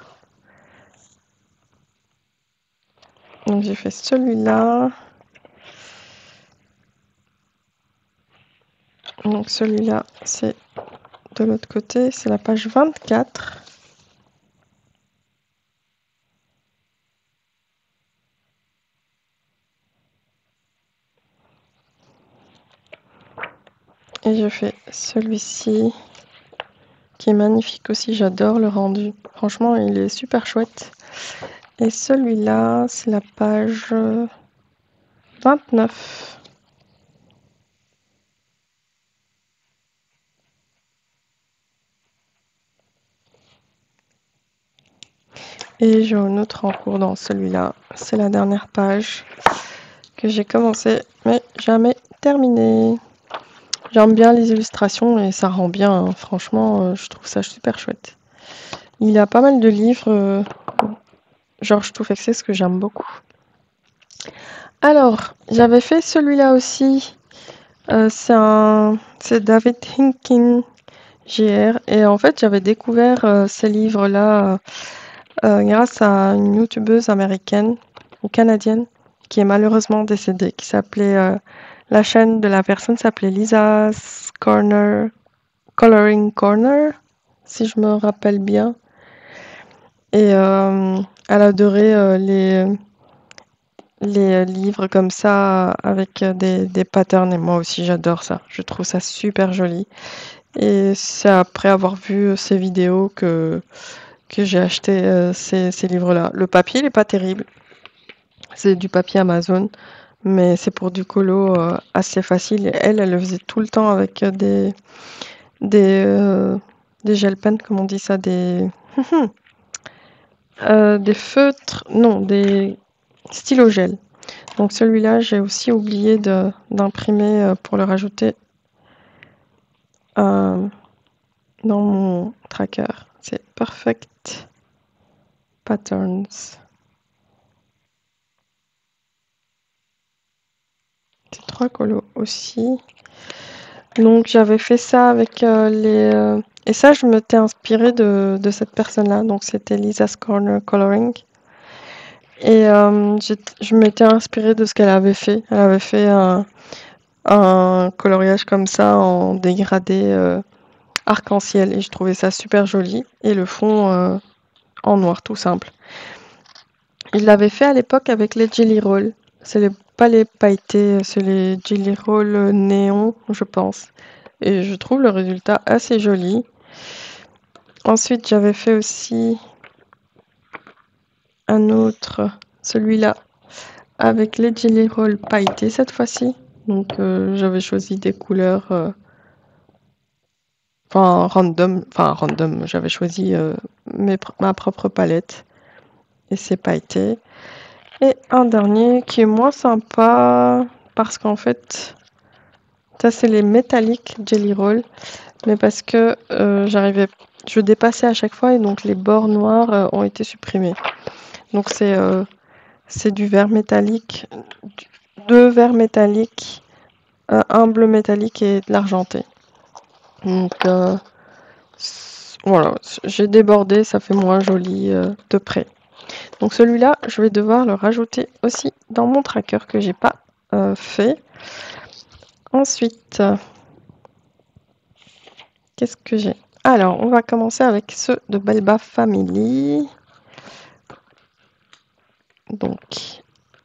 Donc j'ai fait celui-là. Donc celui-là, c'est de l'autre côté, c'est la page 24. Et je fais celui-ci, qui est magnifique aussi, j'adore le rendu. Franchement, il est super chouette. Et celui-là, c'est la page 29. Et j'ai un autre en cours dans celui-là. C'est la dernière page que j'ai commencé, mais jamais terminé. J'aime bien les illustrations et ça rend bien, hein. Franchement, je trouve ça super chouette. Il a pas mal de livres, Georges Toufexé, ce que j'aime beaucoup. Alors, j'avais fait celui-là aussi. C'est David Hinkin JR. Et en fait, j'avais découvert ces livres-là grâce à une youtubeuse américaine ou canadienne qui est malheureusement décédée, qui s'appelait, la chaîne de la personne s'appelait Lisa's Corner, Coloring Corner, si je me rappelle bien. Et elle adorait les livres comme ça avec des patterns et moi aussi j'adore ça. Je trouve ça super joli. Et c'est après avoir vu ces vidéos que j'ai acheté ces livres-là. Le papier, il n'est pas terrible. C'est du papier Amazon, mais c'est pour du colo assez facile. Et elle le faisait tout le temps avec des, euh, des gel pens, comme on dit ça, des feutres, non, des stylos gel. Donc celui-là, j'ai aussi oublié d'imprimer pour le rajouter dans mon tracker. C'est Perfect Patterns. C'est 3 colos aussi. Donc j'avais fait ça avec les... Et ça, je m'étais inspirée de cette personne-là. Donc c'était Lisa's Corner Coloring. Et je m'étais inspirée de ce qu'elle avait fait. Elle avait fait un coloriage comme ça en dégradé arc-en-ciel. Et je trouvais ça super joli. Et le fond en noir, tout simple. Il l'avait fait à l'époque avec les Jelly Roll. Pas les pailletés, c'est les Jelly Roll néon, je pense. Et je trouve le résultat assez joli. Ensuite, j'avais fait aussi un autre, celui-là, avec les Jelly Roll pailletés cette fois-ci. Donc, j'avais choisi des couleurs, random, j'avais choisi ma propre palette. Et c'est pailleté. Et un dernier qui est moins sympa, parce qu'en fait, ça c'est les métalliques Jelly Roll, mais parce que je dépassais à chaque fois et donc les bords noirs ont été supprimés. Donc c'est du vert métallique, deux verts métalliques, un bleu métallique et de l'argenté. Donc voilà, j'ai débordé, ça fait moins joli de près. Donc celui-là, je vais devoir le rajouter aussi dans mon tracker que j'ai pas fait. Ensuite, qu'est-ce que j'ai? Alors, on va commencer avec ceux de Belba Family. Donc,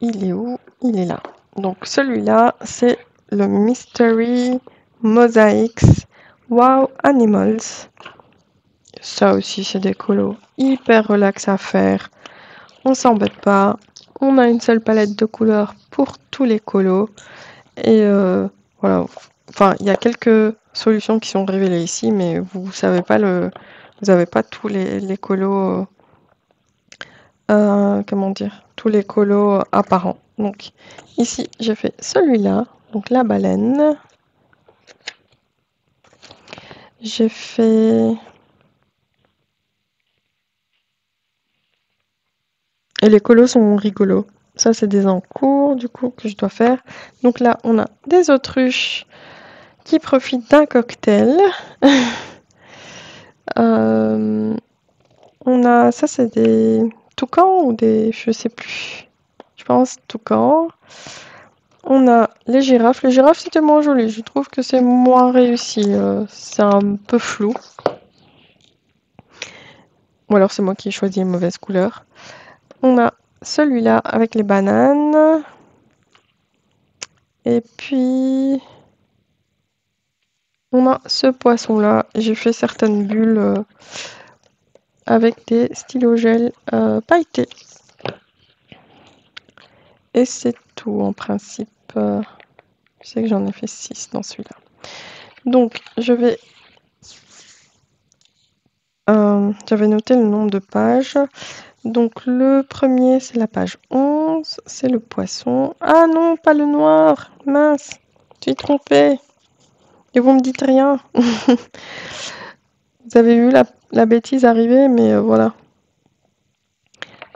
il est où? Il est là. Donc, celui-là, c'est le Mystery Mosaics Wow Animals. Ça aussi, c'est des colos hyper relax à faire. On s'embête pas. On a une seule palette de couleurs pour tous les colos. Et voilà. Enfin, il y a quelques solutions qui sont révélées ici, mais vous n'avez pas tous les colos, comment dire, tous les colos apparents. Donc ici, j'ai fait celui-là, donc la baleine. J'ai fait... Et les colos sont rigolos. Ça, c'est des encours, du coup, que je dois faire. Donc là, on a des autruches qui profitent d'un cocktail. On a, ça c'est des toucans ou des, je sais plus. Je pense toucans. On a les girafes. Les girafes c'était moins joli. Je trouve que c'est moins réussi. C'est un peu flou. Ou alors c'est moi qui ai choisi une mauvaise couleur. On a celui-là avec les bananes. Et puis on a ce poisson-là. J'ai fait certaines bulles avec des stylos gel pailletés. Et c'est tout en principe. Je sais que j'en ai fait 6 dans celui-là. Donc j'avais noté le nombre de pages. Donc le premier c'est la page 11, c'est le poisson. Ah non, pas le noir, mince, je suis trompée. Et vous me dites rien. Vous avez vu la bêtise arriver, mais voilà.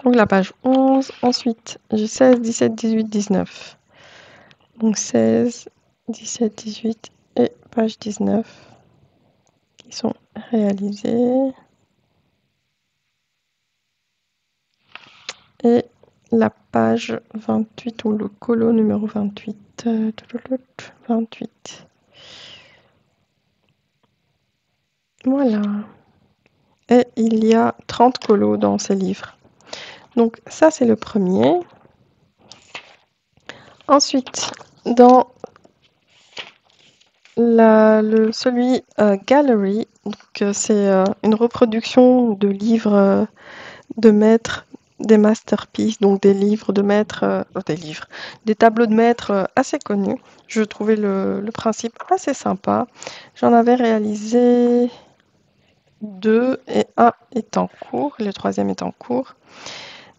Donc la page 11, ensuite j'ai 16, 17, 18, 19. Donc 16, 17, 18 et page 19 qui sont réalisés. Et la page 28 ou le colo numéro 28. 28. Voilà. Et il y a 30 colos dans ces livres. Donc ça c'est le premier. Ensuite, dans celui Gallery, c'est une reproduction de livres de maîtres, des masterpieces, donc des livres de maîtres, des tableaux de maîtres assez connus. Je trouvais le principe assez sympa. J'en avais réalisé 2 et 1 est en cours, le 3e est en cours.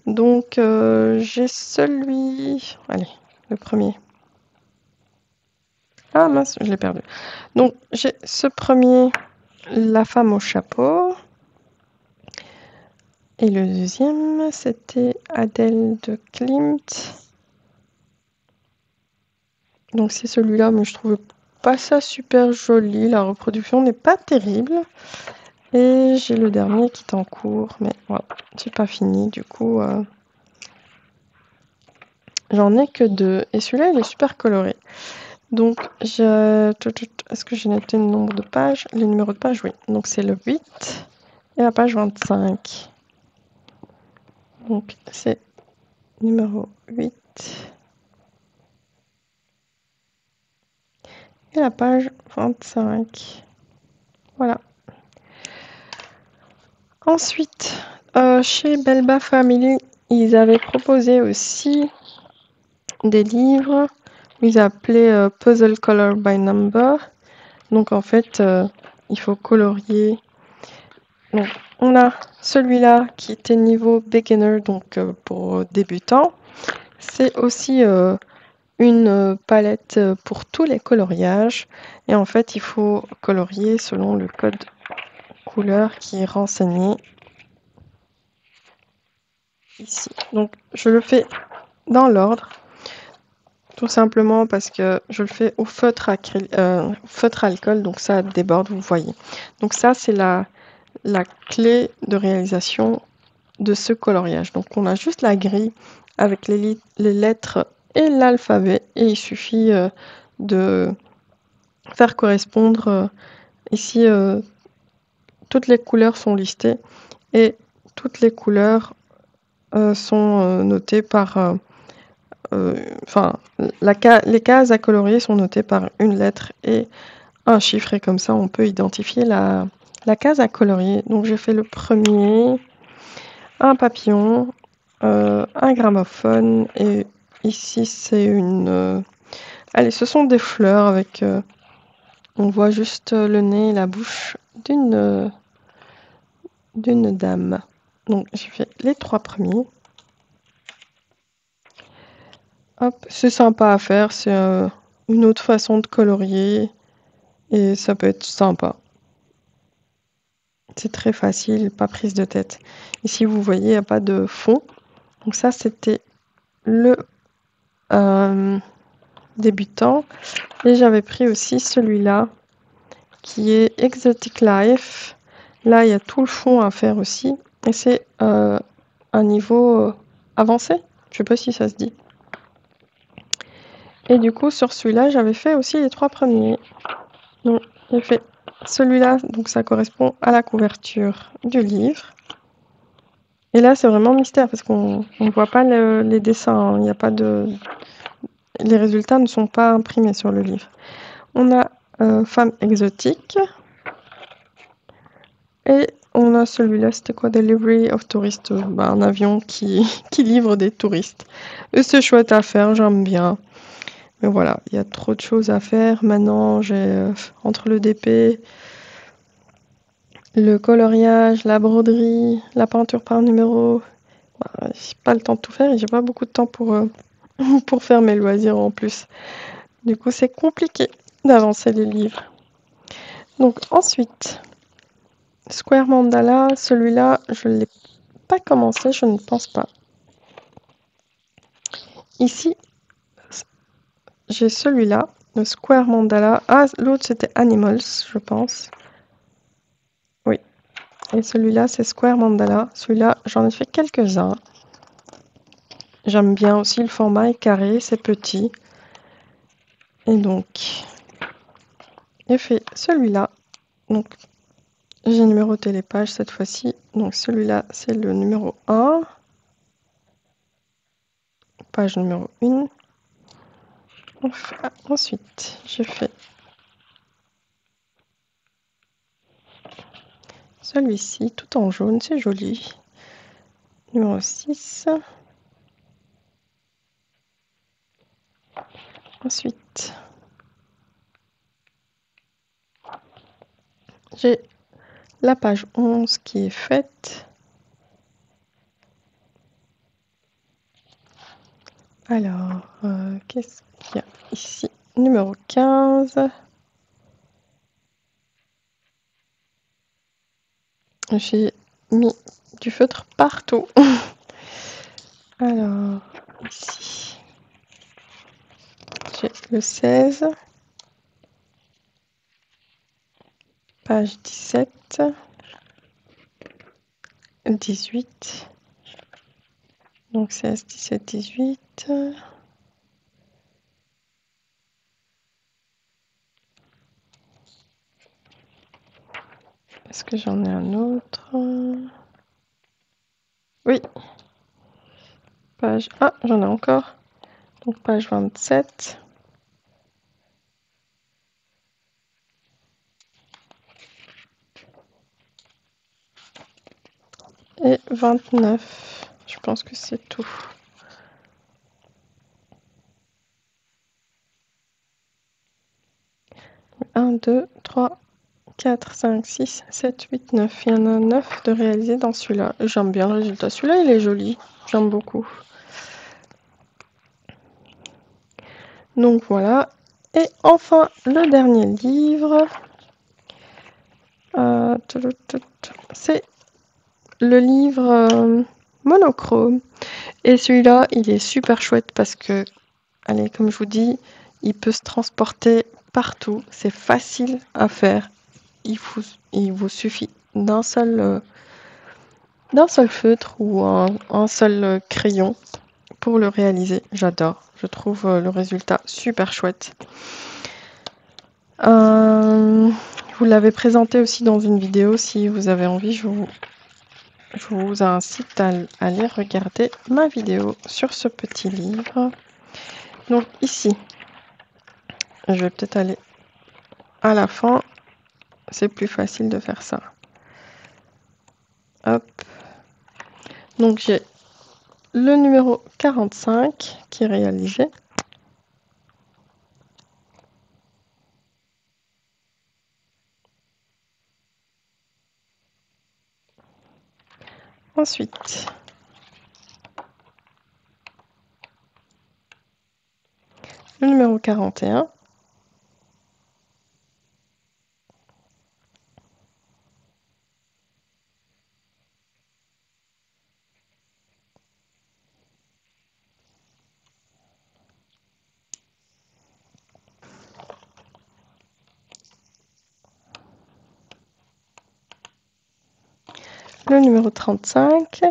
Donc j'ai celui, allez, le premier. Ah mince, je l'ai perdu. Donc j'ai ce premier, La femme au chapeau. Et le deuxième, c'était Adèle de Klimt. Donc c'est celui-là, mais je trouvais pas ça super joli. La reproduction n'est pas terrible. Et j'ai le dernier qui est en cours, mais voilà, j'ai pas fini. Du coup, j'en ai que 2. Et celui-là, il est super coloré. Donc, est-ce que j'ai noté le nombre de pages? Le numéro de page, oui. Donc, c'est le 8 et la page 25. Donc, c'est numéro 8 et la page 25. Voilà. Ensuite, chez Belba Family, ils avaient proposé aussi des livres. Ils appelaient Puzzle Color by Number. Donc en fait, il faut colorier. Donc, on a celui-là qui était niveau beginner, donc pour débutants. C'est aussi une palette pour tous les coloriages. Et en fait, il faut colorier selon le code couleur qui est renseigné ici. Donc, je le fais dans l'ordre. Tout simplement parce que je le fais au feutre alcool, donc ça déborde, vous voyez. Donc ça, c'est la clé de réalisation de ce coloriage. Donc on a juste la grille avec les lettres et l'alphabet et il suffit de faire correspondre ici toutes les couleurs sont listées et toutes les couleurs sont notées par les cases à colorier sont notées par une lettre et un chiffre et comme ça on peut identifier la case à colorier. Donc j'ai fait le premier, un papillon, un gramophone et ici c'est une... allez, ce sont des fleurs avec... on voit juste le nez et la bouche d'une dame. Donc j'ai fait les 3 premiers. Hop, c'est sympa à faire, c'est une autre façon de colorier et ça peut être sympa. C'est très facile, pas prise de tête. Ici, vous voyez, il n'y a pas de fond. Donc ça, c'était le débutant. Et j'avais pris aussi celui-là, qui est Exotic Life. Là, il y a tout le fond à faire aussi. Et c'est un niveau avancé. Je sais pas si ça se dit. Et du coup, sur celui-là, j'avais fait aussi les 3 premiers. Donc, j'ai fait celui-là, donc ça correspond à la couverture du livre. Et là, c'est vraiment mystère parce qu'on ne voit pas les dessins. Il n'y a pas de... Les résultats ne sont pas imprimés sur le livre. On a Femme exotique. Et on a celui-là, c'était quoi? Delivery of Tourists. Un avion qui livre des touristes. Et c'est chouette à faire, j'aime bien. Mais voilà, il y a trop de choses à faire. Maintenant, j'ai entre le DP, le coloriage, la broderie, la peinture par numéro. J'ai pas le temps de tout faire et j'ai pas beaucoup de temps pour faire mes loisirs en plus. Du coup, c'est compliqué d'avancer les livres. Donc ensuite, Square Mandala, celui-là, je ne l'ai pas commencé, je ne pense pas. Ici, j'ai celui-là, le Square Mandala. Ah, l'autre c'était Animals, je pense. Oui. Et celui-là, c'est Square Mandala. Celui-là, j'en ai fait quelques-uns. J'aime bien aussi le format est carré, c'est petit. Et donc, j'ai fait celui-là. Donc, j'ai numéroté les pages cette fois-ci. Donc, celui-là, c'est le numéro 1. Page numéro 1. Ensuite, j'ai fait celui-ci, tout en jaune, c'est joli. Numéro 6. Ensuite, j'ai la page 11 qui est faite. Alors, qu'est-ce qu'il y a ici? Numéro 15. J'ai mis du feutre partout. Alors, ici, j'ai le 16. Page 17. 18. Donc 16, 17, 18. Est-ce que j'en ai un autre? Oui. Page... Ah, j'en ai encore. Donc page 27. Et 29. Je pense que c'est tout. 1, 2, 3, 4, 5, 6, 7, 8, 9. Il y en a 9 de réaliser dans celui-là. J'aime bien le résultat. Celui-là, il est joli. J'aime beaucoup. Donc voilà. Et enfin, le dernier livre. C'est le livre monochrome. Et celui-là, il est super chouette parce que, allez, comme je vous dis, il peut se transporter partout. C'est facile à faire. Il vous suffit d'un seul feutre ou un seul crayon pour le réaliser. J'adore. Je trouve le résultat super chouette. Je vous l'avais présenté aussi dans une vidéo. Si vous avez envie, je vous incite à aller regarder ma vidéo sur ce petit livre. Donc ici, je vais peut-être aller à la fin. C'est plus facile de faire ça. Hop. Donc j'ai le numéro 45 qui est réalisé. Ensuite, le numéro 41. le numéro 35.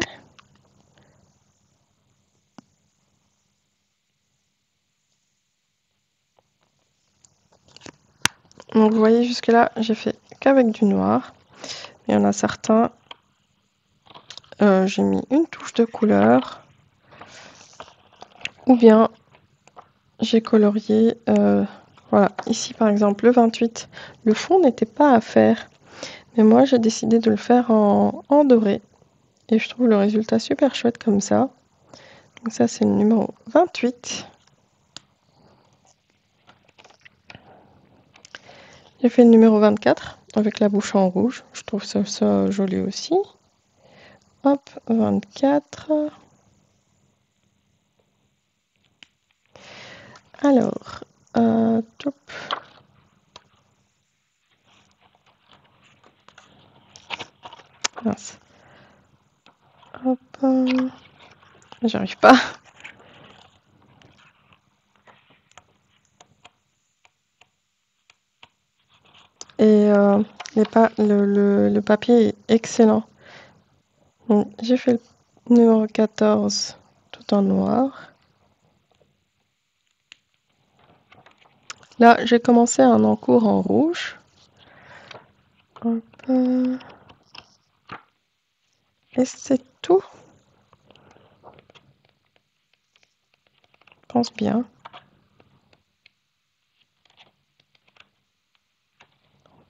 Donc vous voyez jusque là, j'ai fait qu'avec du noir. Il y en a certains, j'ai mis une touche de couleur. Ou bien j'ai colorié, voilà, ici par exemple le 28, le fond n'était pas à faire. Mais moi j'ai décidé de le faire en doré. Et je trouve le résultat super chouette comme ça. Donc ça c'est le numéro 28. J'ai fait le numéro 24 avec la bouche en rouge. Je trouve ça joli aussi. Hop, 24. Alors, top. Mince. Hop, j'arrive pas. Et le papier est excellent. Donc, j'ai fait le numéro 14 tout en noir. Là, j'ai commencé un encours en rouge. Hop, et c'est tout. Je pense bien.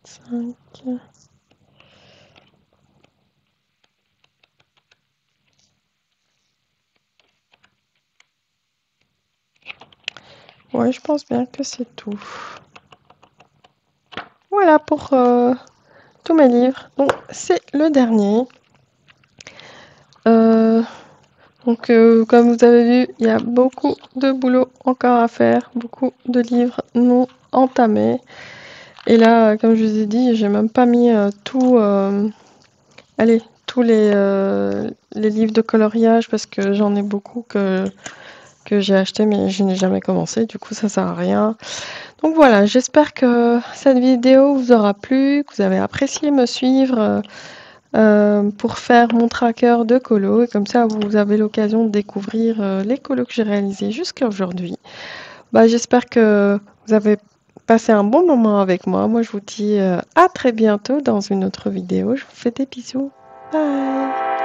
5. Ouais, je pense bien que c'est tout. Voilà pour tous mes livres. Donc, c'est le dernier. Donc, comme vous avez vu, il y a beaucoup de boulot encore à faire, beaucoup de livres non entamés. Et là, comme je vous ai dit, j'ai même pas mis tous les livres de coloriage parce que j'en ai beaucoup que j'ai acheté mais je n'ai jamais commencé. Du coup, ça sert à rien. Donc voilà, j'espère que cette vidéo vous aura plu, que vous avez apprécié me suivre pour faire mon tracker de colo. Et comme ça, vous avez l'occasion de découvrir les colos que j'ai réalisés jusqu'à aujourd'hui. Bah, j'espère que vous avez passé un bon moment avec moi. Moi, je vous dis à très bientôt dans une autre vidéo. Je vous fais des bisous. Bye!